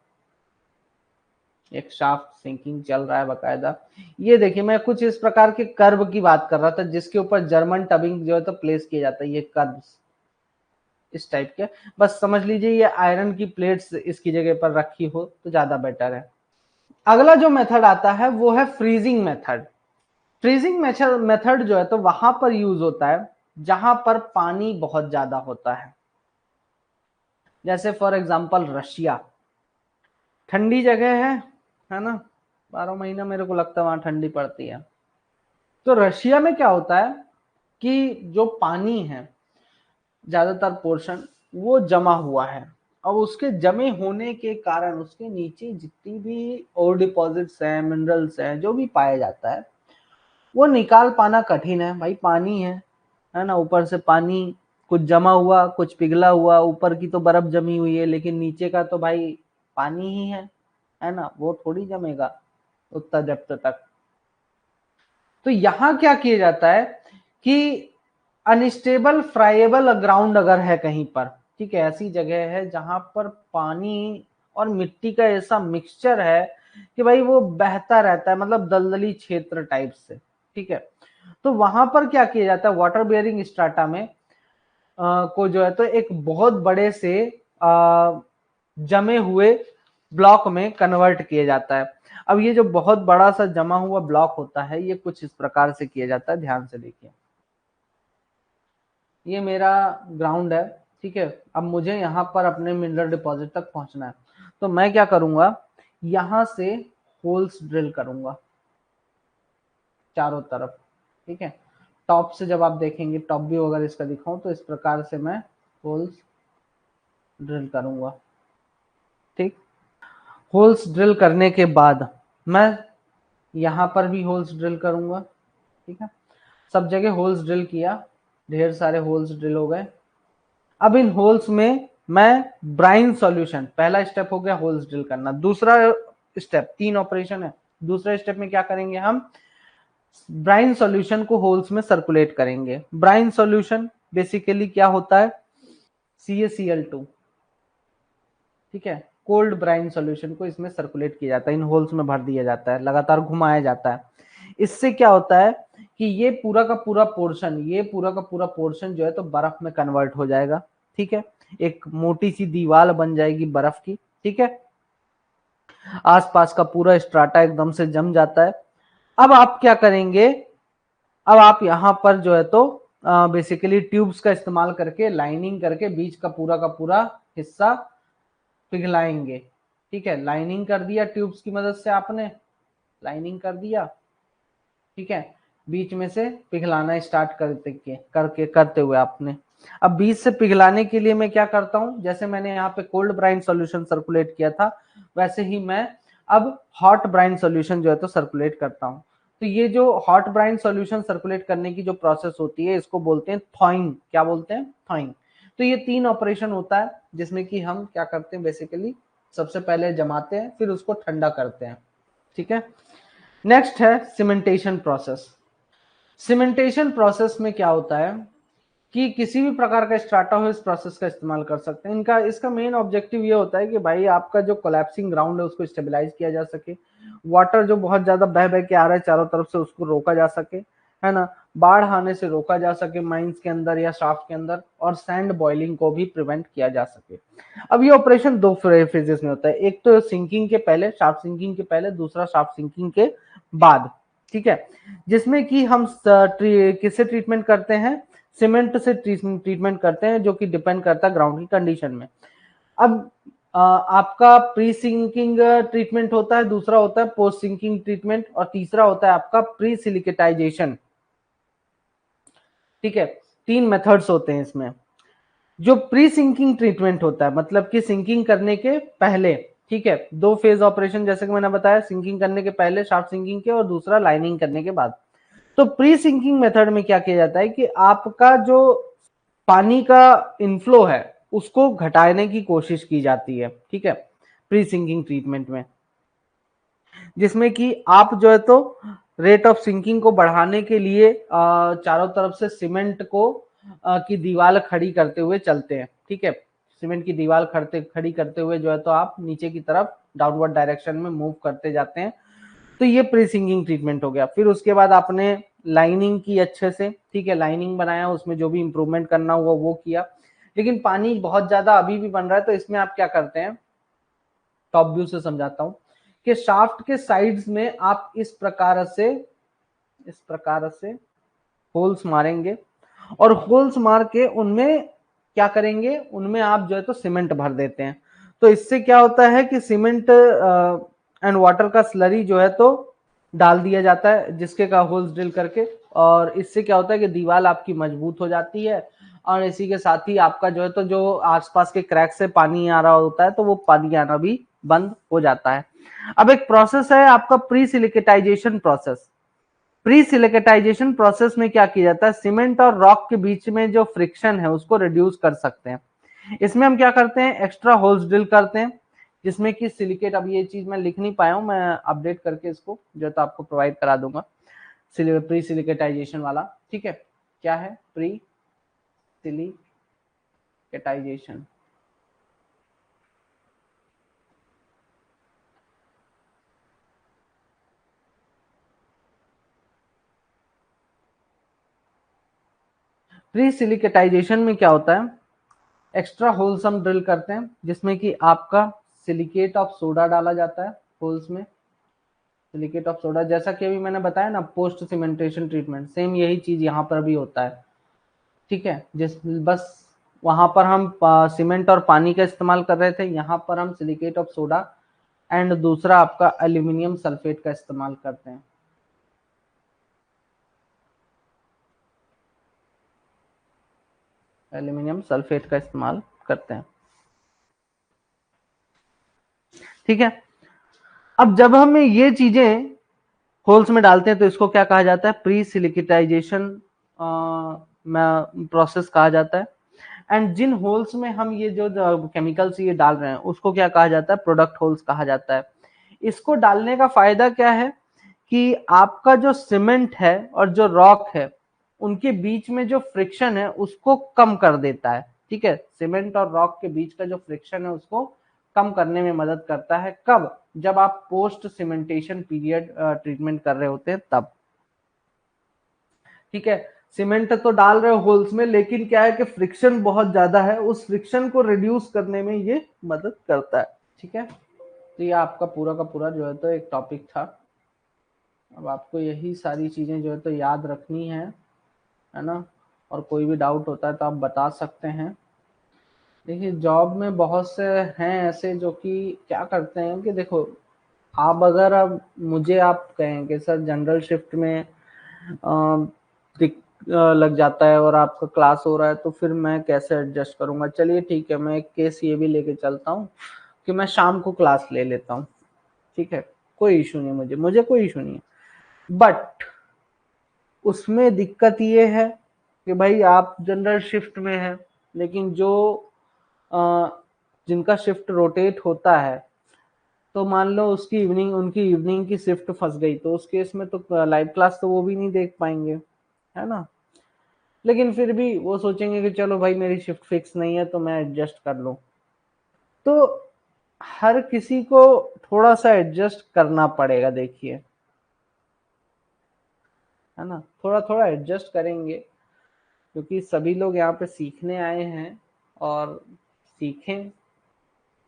एक शाफ्ट सिंकिंग चल रहा है बकायदा। ये देखिए मैं कुछ इस प्रकार के कर्व की बात कर रहा था जिसके ऊपर जर्मन टबिंग जो है तो प्लेस किया जाता है, ये कर्व्स इस टाइप के। बस समझ लीजिए ये आयरन की प्लेट्स इसकी जगह पर रखी हो तो ज्यादा बेटर है। अगला जो मेथड आता है वो है फ्रीजिंग मेथड। फ्रीजिंग मेथड जो है तो वहां पर यूज होता है जहां पर पानी बहुत ज्यादा होता है। जैसे फॉर एग्जांपल रशिया ठंडी जगह है ना, 12 महीना मेरे को लगता है वहां ठंडी पड़ती है। तो रशिया में क्या होता है कि जो पानी है ज्यादातर पोर्शन वो जमा हुआ है। अब उसके जमे होने के कारण उसके नीचे जितनी भी और डिपॉजिट्स हैं, मिनरल्स हैं, जो भी पाया जाता है वो निकाल पाना कठिन है। भाई पानी है ना, ऊपर से पानी कुछ जमा हुआ, कुछ पिघला हुआ, ऊपर की तो बर्फ जमी हुई है लेकिन नीचे का तो भाई पानी ही है ना, वो थोड़ी जमेगा उतना डेप्थ तक। तो यहां क्या किया जाता है कि अनस्टेबल फ्राइएबल ग्राउंड अगर है कहीं पर, ठीक है, ऐसी जगह है जहां पर पानी और मिट्टी का ऐसा मिक्सचर है कि भाई वो बहता रहता है, मतलब दलदली क्षेत्र टाइप से, ठीक है। तो वहां पर क्या किया जाता है, वाटर बियरिंग स्ट्राटा में को जो है तो एक बहुत बड़े से जमे हुए ब्लॉक में कन्वर्ट किया जाता है। अब ये जो बहुत बड़ा सा जमा हुआ ब्लॉक होता है ये कुछ इस प्रकार से किया जाता है, ध्यान से देखिए। ये मेरा ग्राउंड है, ठीक है। अब मुझे यहाँ पर अपने मिनरल डिपॉजिट तक पहुंचना है, तो मैं क्या करूंगा, यहां से होल्स ड्रिल करूंगा चारों तरफ, ठीक है। टॉप से जब आप देखेंगे, टॉप व्यू अगर इसका दिखाऊं तो इस प्रकार से मैं होल्स ड्रिल करूंगा, ठीक। होल्स ड्रिल करने के बाद मैं यहाँ पर भी होल्स ड्रिल करूंगा, ठीक है। सब जगह होल्स ड्रिल किया, ढेर सारे होल्स ड्रिल हो गए। अब इन होल्स में मैं ब्राइन सॉल्यूशन, पहला स्टेप हो गया होल्स ड्रिल करना। दूसरा स्टेप, 3 ऑपरेशन है, दूसरे स्टेप में क्या करेंगे, हम ब्राइन सॉल्यूशन को होल्स में सर्कुलेट करेंगे। ब्राइन सॉल्यूशन बेसिकली क्या होता है, CaCl2, ठीक है। कोल्ड ब्राइन सॉल्यूशन को इसमें सर्कुलेट किया जाता है, इन होल्स में भर दिया जाता है, लगातार घुमाया जाता है। इससे क्या होता है कि ये पूरा का पूरा पोर्शन, ये पूरा का पूरा पोर्शन जो है तो बर्फ में कन्वर्ट हो जाएगा, ठीक है। एक मोटी सी दीवार बन जाएगी बर्फ की, ठीक है। आसपास का पूरा स्ट्राटा एकदम से जम जाता है। अब आप क्या करेंगे, अब आप यहाँ पर जो है तो बेसिकली ट्यूब्स का इस्तेमाल करके लाइनिंग करके बीच का पूरा हिस्सा पिघलाएंगे, ठीक है। लाइनिंग कर दिया ट्यूब्स की मदद से आपने, लाइनिंग कर दिया, ठीक है। बीच में से पिघलाना स्टार्ट करते हुए आपने, अब बीच से पिघलाने के लिए मैं क्या करता हूं, जैसे मैंने यहाँ पे कोल्ड ब्राइन सॉल्यूशन सर्कुलेट किया था वैसे ही मैं अब हॉट ब्राइन सॉल्यूशन जो है तो सर्कुलेट करता हूं। तो ये जो हॉट ब्राइन सॉल्यूशन सर्कुलेट करने की जो प्रोसेस होती है इसको बोलते हैं थॉइंग। क्या बोलते हैं, थॉइंग। तो ये 3 ऑपरेशन होता है जिसमें कि हम क्या करते हैं, बेसिकली सबसे पहले जमाते हैं फिर उसको ठंडा करते हैं, ठीक है। नेक्स्ट है सीमेंटेशन प्रोसेस। सीमेंटेशन प्रोसेस में क्या होता है कि किसी भी प्रकार का स्ट्राटा हो इस प्रोसेस का इस्तेमाल कर सकते हैं। इनका इसका मेन ऑब्जेक्टिव ये होता है कि भाई आपका जो कोलैप्सिंग ग्राउंड है उसको स्टेबलाइज किया जा सके, वाटर जो बहुत ज्यादा बह बह के आ रहा है चारों तरफ से उसको रोका जा सके, है ना, बाढ़ आने से रोका जा सके माइंस के अंदर या शाफ्ट के अंदर, और सैंड बॉइलिंग को भी प्रिवेंट किया जा सके। अब ये ऑपरेशन 2 फेजेस में होता है, एक तो सिंकिंग के पहले, शाफ्ट सिंकिंग के पहले, दूसरा शाफ्ट सिंकिंग के बाद, ठीक है। जिसमें कि हम किससे ट्रीटमेंट करते हैं, सीमेंट से ट्रीटमेंट करते हैं, जो कि डिपेंड करता है ग्राउंड की कंडीशन में। अब आपका प्री सिंकिंग ट्रीटमेंट होता है, दूसरा होता है पोस्ट सिंकिंग ट्रीटमेंट, और तीसरा होता है आपका प्री सिलिकेटाइजेशन, ठीक है। 3 मेथड्स होते हैं इसमें। जो प्री सिंकिंग ट्रीटमेंट होता है मतलब कि सिंकिंग करने के पहले, ठीक है, 2 फेज ऑपरेशन जैसे कि मैंने बताया, सिंकिंग करने के पहले शाफ्ट सिंकिंग के, और दूसरा लाइनिंग करने के बाद। तो प्री सिंकिंग मेथड में क्या किया जाता है कि आपका जो पानी का इनफ्लो है उसको घटाने की कोशिश की जाती है, ठीक है, प्री सिंकिंग ट्रीटमेंट में। जिसमें कि आप जो है तो रेट ऑफ सिंकिंग को बढ़ाने के लिए चारों तरफ से सीमेंट को की दीवार खड़ी करते हुए चलते हैं, ठीक है। सीमेंट की दीवार खड़ी करते हुए जो है तो आप नीचे की तरफ डाउनवर्ड डायरेक्शन में मूव करते जाते हैं। तो ये प्री सिंकिंग ट्रीटमेंट हो गया। फिर उसके बाद आपने लाइनिंग की अच्छे से, ठीक है, लाइनिंग बनाया, उसमें जो भी इंप्रूवमेंट करना हुआ वो किया। लेकिन पानी बहुत ज्यादा अभी भी बन रहा है, तो इसमें आप क्या करते हैं, टॉप व्यू से समझाता हूं कि शाफ्ट के साइड्स में आप इस प्रकार से होल्स मारेंगे, और होल्स मार के उनमें क्या करेंगे, उनमें आप जो है तो सीमेंट भर देते हैं। तो इससे क्या होता है कि सीमेंट एंड वाटर का स्लरी जो है तो डाल दिया जाता है, जिसके का होल्स ड्रिल करके, और इससे क्या होता है कि दीवार आपकी मजबूत हो जाती है, और इसी के साथ ही आपका जो है तो जो आसपास के क्रैक से पानी आ रहा होता है तो वो पानी आना भी बंद हो जाता है। अब एक प्रोसेस है आपका प्री सिलिकेटाइजेशन प्रोसेस। प्री सिलिकेटाइजेशन प्रोसेस में क्या किया जाता है, सीमेंट और रॉक के बीच में जो फ्रिक्शन है उसको रिड्यूस कर सकते हैं। इसमें हम क्या करते हैं, एक्स्ट्रा होल्स ड्रिल करते हैं, जिसमें कि सिलिकेट, अब ये चीज मैं लिख नहीं पाया हूं, मैं अपडेट करके इसको जो तो आपको प्रोवाइड करा दूंगा, प्री सिलिकेटाइजेशन वाला। ठीक है, क्या है प्री सिलिकेटाइजेशन? प्री सिलिकेटाइजेशन में क्या होता है, एक्स्ट्रा होल्स हम ड्रिल करते हैं, जिसमें कि आपका सिलिकेट ऑफ सोडा डाला जाता है होल्स में। सिलिकेट ऑफ सोडा, जैसा कि अभी मैंने बताया ना, पोस्ट सीमेंटेशन ट्रीटमेंट, सेम यही चीज यहाँ पर भी होता है। ठीक है, जिस बस वहां पर हम सीमेंट और पानी का इस्तेमाल कर रहे थे, यहाँ पर हम सिलिकेट ऑफ सोडा एंड दूसरा आपका एल्यूमिनियम सल्फेट का इस्तेमाल करते हैं। एल्यूमिनियम सल्फेट का इस्तेमाल करते हैं। ठीक है, अब जब हम ये चीजें होल्स में डालते हैं तो इसको क्या कहा जाता है, प्री सिलिकेटाइजेशन प्रोसेस कहा जाता है। एंड जिन होल्स में हम ये जो केमिकल्स ये डाल रहे हैं उसको क्या कहा जाता है, प्रोडक्ट होल्स कहा जाता है। इसको डालने का फायदा क्या है कि आपका जो सीमेंट है और जो रॉक है उनके बीच में जो फ्रिक्शन है उसको कम कर देता है। ठीक है, सीमेंट और रॉक के बीच का जो फ्रिक्शन है उसको कम करने में मदद करता है। कब? जब आप पोस्ट सीमेंटेशन पीरियड ट्रीटमेंट कर रहे होते हैं तब। ठीक है, सीमेंट तो डाल रहे हो होल्स में, लेकिन क्या है कि फ्रिक्शन बहुत ज्यादा है, उस फ्रिक्शन को रिड्यूस करने में ये मदद करता है। ठीक है, तो ये आपका पूरा का पूरा जो है तो एक टॉपिक था। अब आपको यही सारी चीजें जो है तो याद रखनी है ना, और कोई भी डाउट होता है तो आप बता सकते हैं। देखिए, जॉब में बहुत से हैं ऐसे जो कि क्या करते हैं कि देखो, आप अगर अब मुझे आप कहें कि सर जनरल शिफ्ट में लग जाता है और आपका क्लास हो रहा है, तो फिर मैं कैसे एडजस्ट करूंगा। चलिए ठीक है, मैं एक केस ये भी लेके चलता हूँ कि मैं शाम को क्लास ले लेता हूँ। ठीक है, कोई इशू नहीं, मुझे कोई इशू नहीं है। बट उसमें दिक्कत ये है कि भाई आप जनरल शिफ्ट में हैं, लेकिन जो जिनका शिफ्ट रोटेट होता है, तो मान लो उनकी इवनिंग की शिफ्ट फंस गई, तो उस केस में तो लाइव क्लास तो वो भी नहीं देख पाएंगे, है ना। लेकिन फिर भी वो सोचेंगे कि चलो भाई मेरी शिफ्ट फिक्स नहीं है तो मैं एडजस्ट कर लूं। तो हर किसी को थोड़ा सा एडजस्ट करना पड़ेगा, देखिए, है ना, थोड़ा थोड़ा एडजस्ट करेंगे, क्योंकि सभी लोग यहाँ पे सीखने आए हैं और सीखें।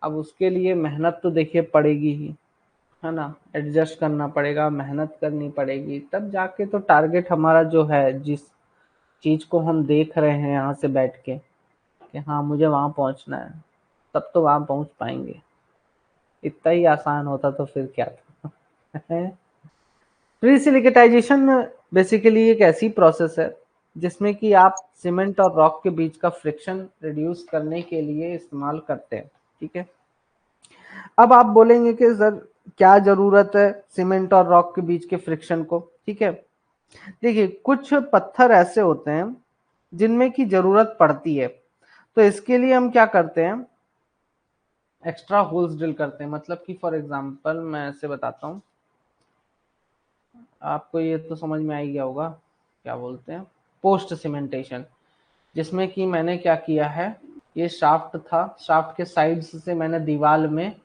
अब उसके लिए मेहनत तो देखिए पड़ेगी ही, है ना, एडजस्ट करना पड़ेगा, मेहनत करनी पड़ेगी, तब जाके तो टारगेट हमारा जो है, जिस चीज को हम देख रहे हैं यहाँ से बैठ के कि हाँ मुझे वहां पहुंचना है, तब तो वहां पहुंच पाएंगे। इतना ही आसान होता तो फिर क्या था। प्रीसिलिकेटाइजेशन बेसिकली एक ऐसी प्रोसेस है जिसमें कि आप सीमेंट और रॉक के बीच का फ्रिक्शन रिड्यूस करने के लिए इस्तेमाल करते हैं। ठीक है, अब आप बोलेंगे कि सर क्या जरूरत है सीमेंट और रॉक के बीच के फ्रिक्शन को। ठीक है, देखिए, कुछ पत्थर ऐसे होते हैं जिनमें की जरूरत पड़ती है, तो इसके लिए हम क्या करते हैं, एक्स्ट्रा होल्स ड्रिल करते हैं। मतलब कि फॉर एग्जांपल मैं ऐसे बताता हूँ, आपको ये तो समझ में आ ही गया होगा, क्या बोलते हैं, पोस्ट सीमेंटेशन, जिसमें कि मैंने क्या किया है, ये शाफ्ट था, शाफ्ट के साइड्स से मैंने दीवार में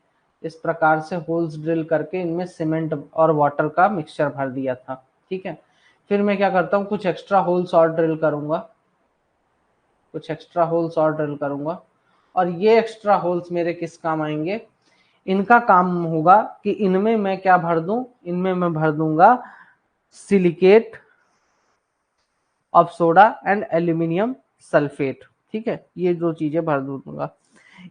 इस प्रकार से होल्स ड्रिल करके इनमें सीमेंट और वाटर का मिक्सचर भर दिया था। ठीक है, फिर मैं क्या करता हूँ, कुछ एक्स्ट्रा होल्स और ड्रिल करूंगा, कुछ एक्स्ट्रा होल्स और ड्रिल करूंगा, और ये एक्स्ट्रा होल्स मेरे किस काम आएंगे, इनका काम होगा कि इनमें मैं क्या भर दूं, इनमें मैं भर दूंगा silicate of soda and aluminium sulphate. ठीक है, ये दो चीजें भर दूंगा।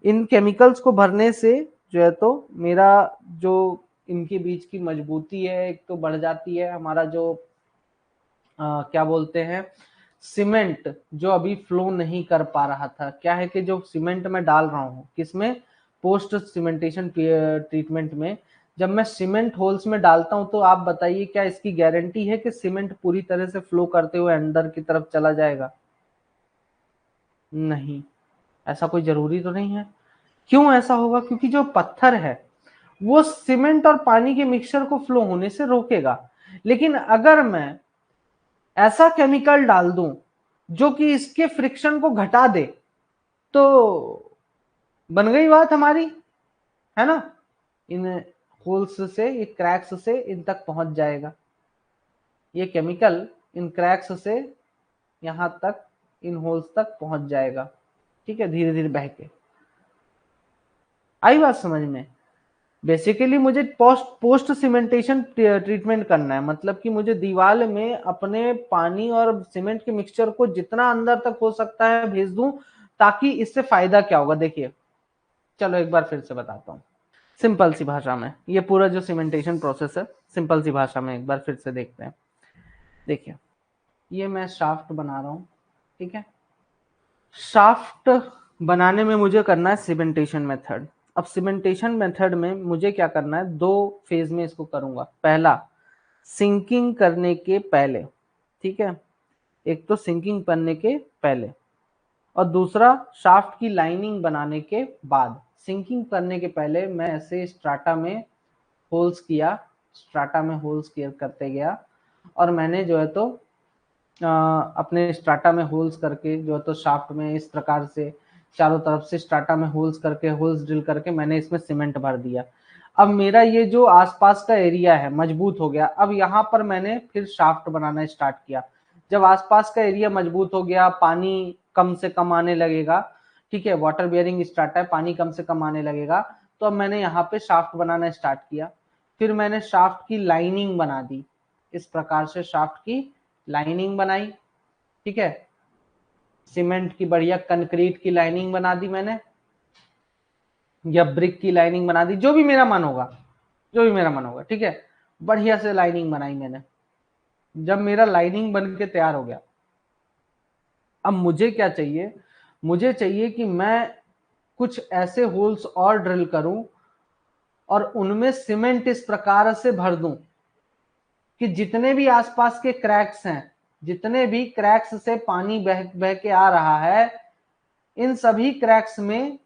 इन केमिकल्स को भरने से जो है तो मेरा जो इनके बीच की मजबूती है एक तो बढ़ जाती है, हमारा जो क्या बोलते हैं सीमेंट जो अभी फ्लो नहीं कर पा रहा था, क्या है कि जो सीमेंट में डाल रहा हूँ किसमें, पोस्ट सीमेंटेशन ट्रीटमेंट में, जब मैं सीमेंट होल्स में डालता हूं तो आप बताइए क्या इसकी गारंटी है कि सीमेंट पूरी तरह से फ्लो करते हुए अंदर की तरफ चला जाएगा? नहीं, ऐसा कोई जरूरी तो नहीं है। क्यों ऐसा होगा? क्योंकि जो पत्थर है वो सीमेंट और पानी के मिक्सचर को फ्लो होने से रोकेगा। लेकिन अगर मैं ऐसा केमिकल डाल दूं जो कि इसके फ्रिक्शन को घटा दे, तो बन गई बात हमारी, है ना? इन होल्स से, ये क्रैक्स से इन तक पहुंच जाएगा, ये केमिकल इन क्रैक्स से यहां तक, इन होल्स तक पहुंच जाएगा। ठीक है, धीरे धीरे बह के। आई बात समझ में? बेसिकली मुझे पोस्ट सीमेंटेशन ट्रीटमेंट करना है, मतलब कि मुझे दीवार में अपने पानी और सीमेंट के मिक्सचर को जितना अंदर तक हो सकता है भेज दूं, ताकि इससे फायदा क्या होगा देखिए। चलो एक बार फिर से बताता हूँ सिंपल सी भाषा में, ये पूरा जो सीमेंटेशन प्रोसेस है सिंपल सी भाषा में एक बार फिर से देखते हैं। देखिए, ये मैं शाफ्ट बना रहा हूँ। ठीक है, शाफ्ट बनाने में मुझे करना है सीमेंटेशन मेथड। अब सीमेंटेशन मेथड में मुझे क्या करना है, दो फेज में इसको करूंगा। पहला, सिंकिंग करने के पहले, ठीक है, एक तो सिंकिंग करने के पहले, और दूसरा शाफ्ट की लाइनिंग बनाने के बाद। सिंकिंग करने के पहले मैं ऐसे स्ट्राटा में होल्स किया, स्ट्राटा में होल्स करते गया, और मैंने जो है तो अपने स्ट्राटा में होल्स करके जो है तो शाफ्ट में इस प्रकार से चारों तरफ से स्ट्राटा में होल्स करके, होल्स ड्रिल करके मैंने इसमें सीमेंट भर दिया। अब मेरा ये जो आसपास का एरिया है मजबूत हो गया। अब यहाँ पर मैंने फिर शाफ्ट बनाना स्टार्ट किया। जब आसपास का एरिया मजबूत हो गया, पानी कम से कम आने लगेगा, ठीक है, वाटर बियरिंग स्टार्ट है, पानी कम से कम आने लगेगा, तो अब मैंने यहाँ पे शाफ्ट बनाना स्टार्ट किया। फिर मैंने शाफ्ट की लाइनिंग बना दी, इस प्रकार से शाफ्ट की लाइनिंग बनाई। ठीक है, सीमेंट की बढ़िया कंक्रीट की लाइनिंग बना दी मैंने, या ब्रिक की लाइनिंग बना दी, जो भी मेरा मन होगा, जो भी मेरा मन होगा। ठीक है, बढ़िया से लाइनिंग बनाई मैंने। जब मेरा लाइनिंग बन के तैयार हो गया, अब मुझे क्या चाहिए, मुझे चाहिए कि मैं कुछ ऐसे होल्स और ड्रिल करूं और उनमें सीमेंट इस प्रकार से भर दूं कि जितने भी आसपास के क्रैक्स हैं, जितने भी क्रैक्स से पानी बह बह के आ रहा है, इन सभी क्रैक्स में,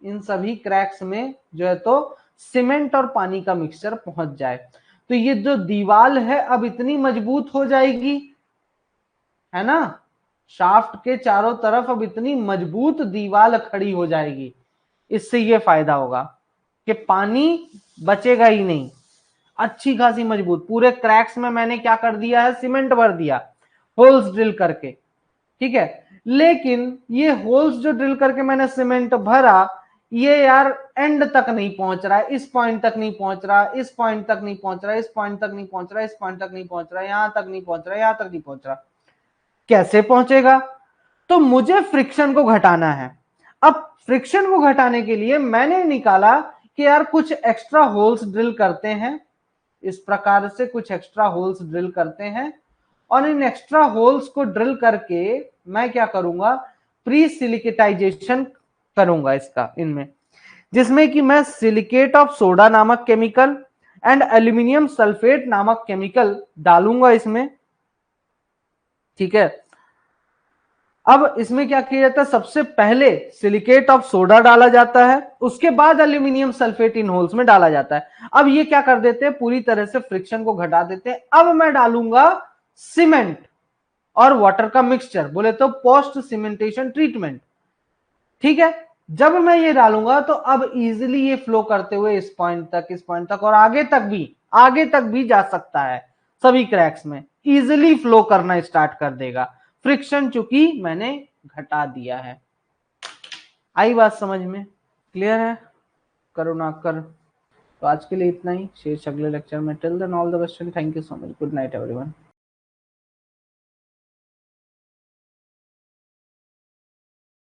इन सभी क्रैक्स में जो है तो सीमेंट और पानी का मिक्सचर पहुंच जाए। तो ये जो दीवार है अब इतनी मजबूत हो जाएगी, है ना? शाफ्ट के चारों तरफ अब इतनी मजबूत दीवार खड़ी हो जाएगी। इससे ये फायदा होगा कि पानी बचेगा ही नहीं, अच्छी खासी मजबूत। पूरे क्रैक्स में मैंने क्या कर दिया है, सीमेंट भर दिया होल्स ड्रिल करके। ठीक है, लेकिन ये होल्स जो ड्रिल करके मैंने सीमेंट भरा, ये यार एंड तक नहीं पहुंच रहा है, इस पॉइंट तक नहीं पहुंच रहा, इस पॉइंट तक नहीं पहुंच रहा, इस पॉइंट तक नहीं पहुंच रहा, इस पॉइंट तक नहीं पहुंच रहा, यहां तक नहीं पहुंच रहा, यहां तक नहीं पहुंच रहा। कैसे पहुंचेगा? तो मुझे फ्रिक्शन को घटाना है। अब फ्रिक्शन को घटाने के लिए मैंने निकाला कि यार कुछ एक्स्ट्रा होल्स ड्रिल करते हैं, इस प्रकार से कुछ एक्स्ट्रा होल्स ड्रिल करते हैं, और इन एक्स्ट्रा होल्स को ड्रिल करके मैं क्या करूंगा, प्री सिलिकेटाइजेशन करूंगा इसका, इनमें, जिसमें कि मैं सिलिकेट ऑफ सोडा नामक केमिकल एंड एल्यूमिनियम सल्फेट नामक केमिकल डालूंगा इसमें। ठीक है, अब इसमें क्या किया जाता है, सबसे पहले सिलिकेट ऑफ सोडा डाला जाता है, उसके बाद एल्यूमिनियम सल्फेट इन होल्स में डाला जाता है। अब ये क्या कर देते हैं, पूरी तरह से फ्रिक्शन को घटा देते हैं। अब मैं डालूंगा सीमेंट और वाटर का मिक्सचर, बोले तो पोस्ट सीमेंटेशन ट्रीटमेंट। ठीक है, जब मैं ये डालूंगा तो अब इजीली ये फ्लो करते हुए इस पॉइंट तक, इस पॉइंट तक और आगे तक भी जा सकता है। सभी क्रैक्स में इजीली फ्लो करना स्टार्ट कर देगा, फ्रिक्शन चूंकि मैंने घटा दिया है। आई बात समझ में? क्लियर है? करुणाकर। तो आज के लिए इतना ही, शेष अगले लेक्चर में। Till then all the best and thank you so much. Good night everyone.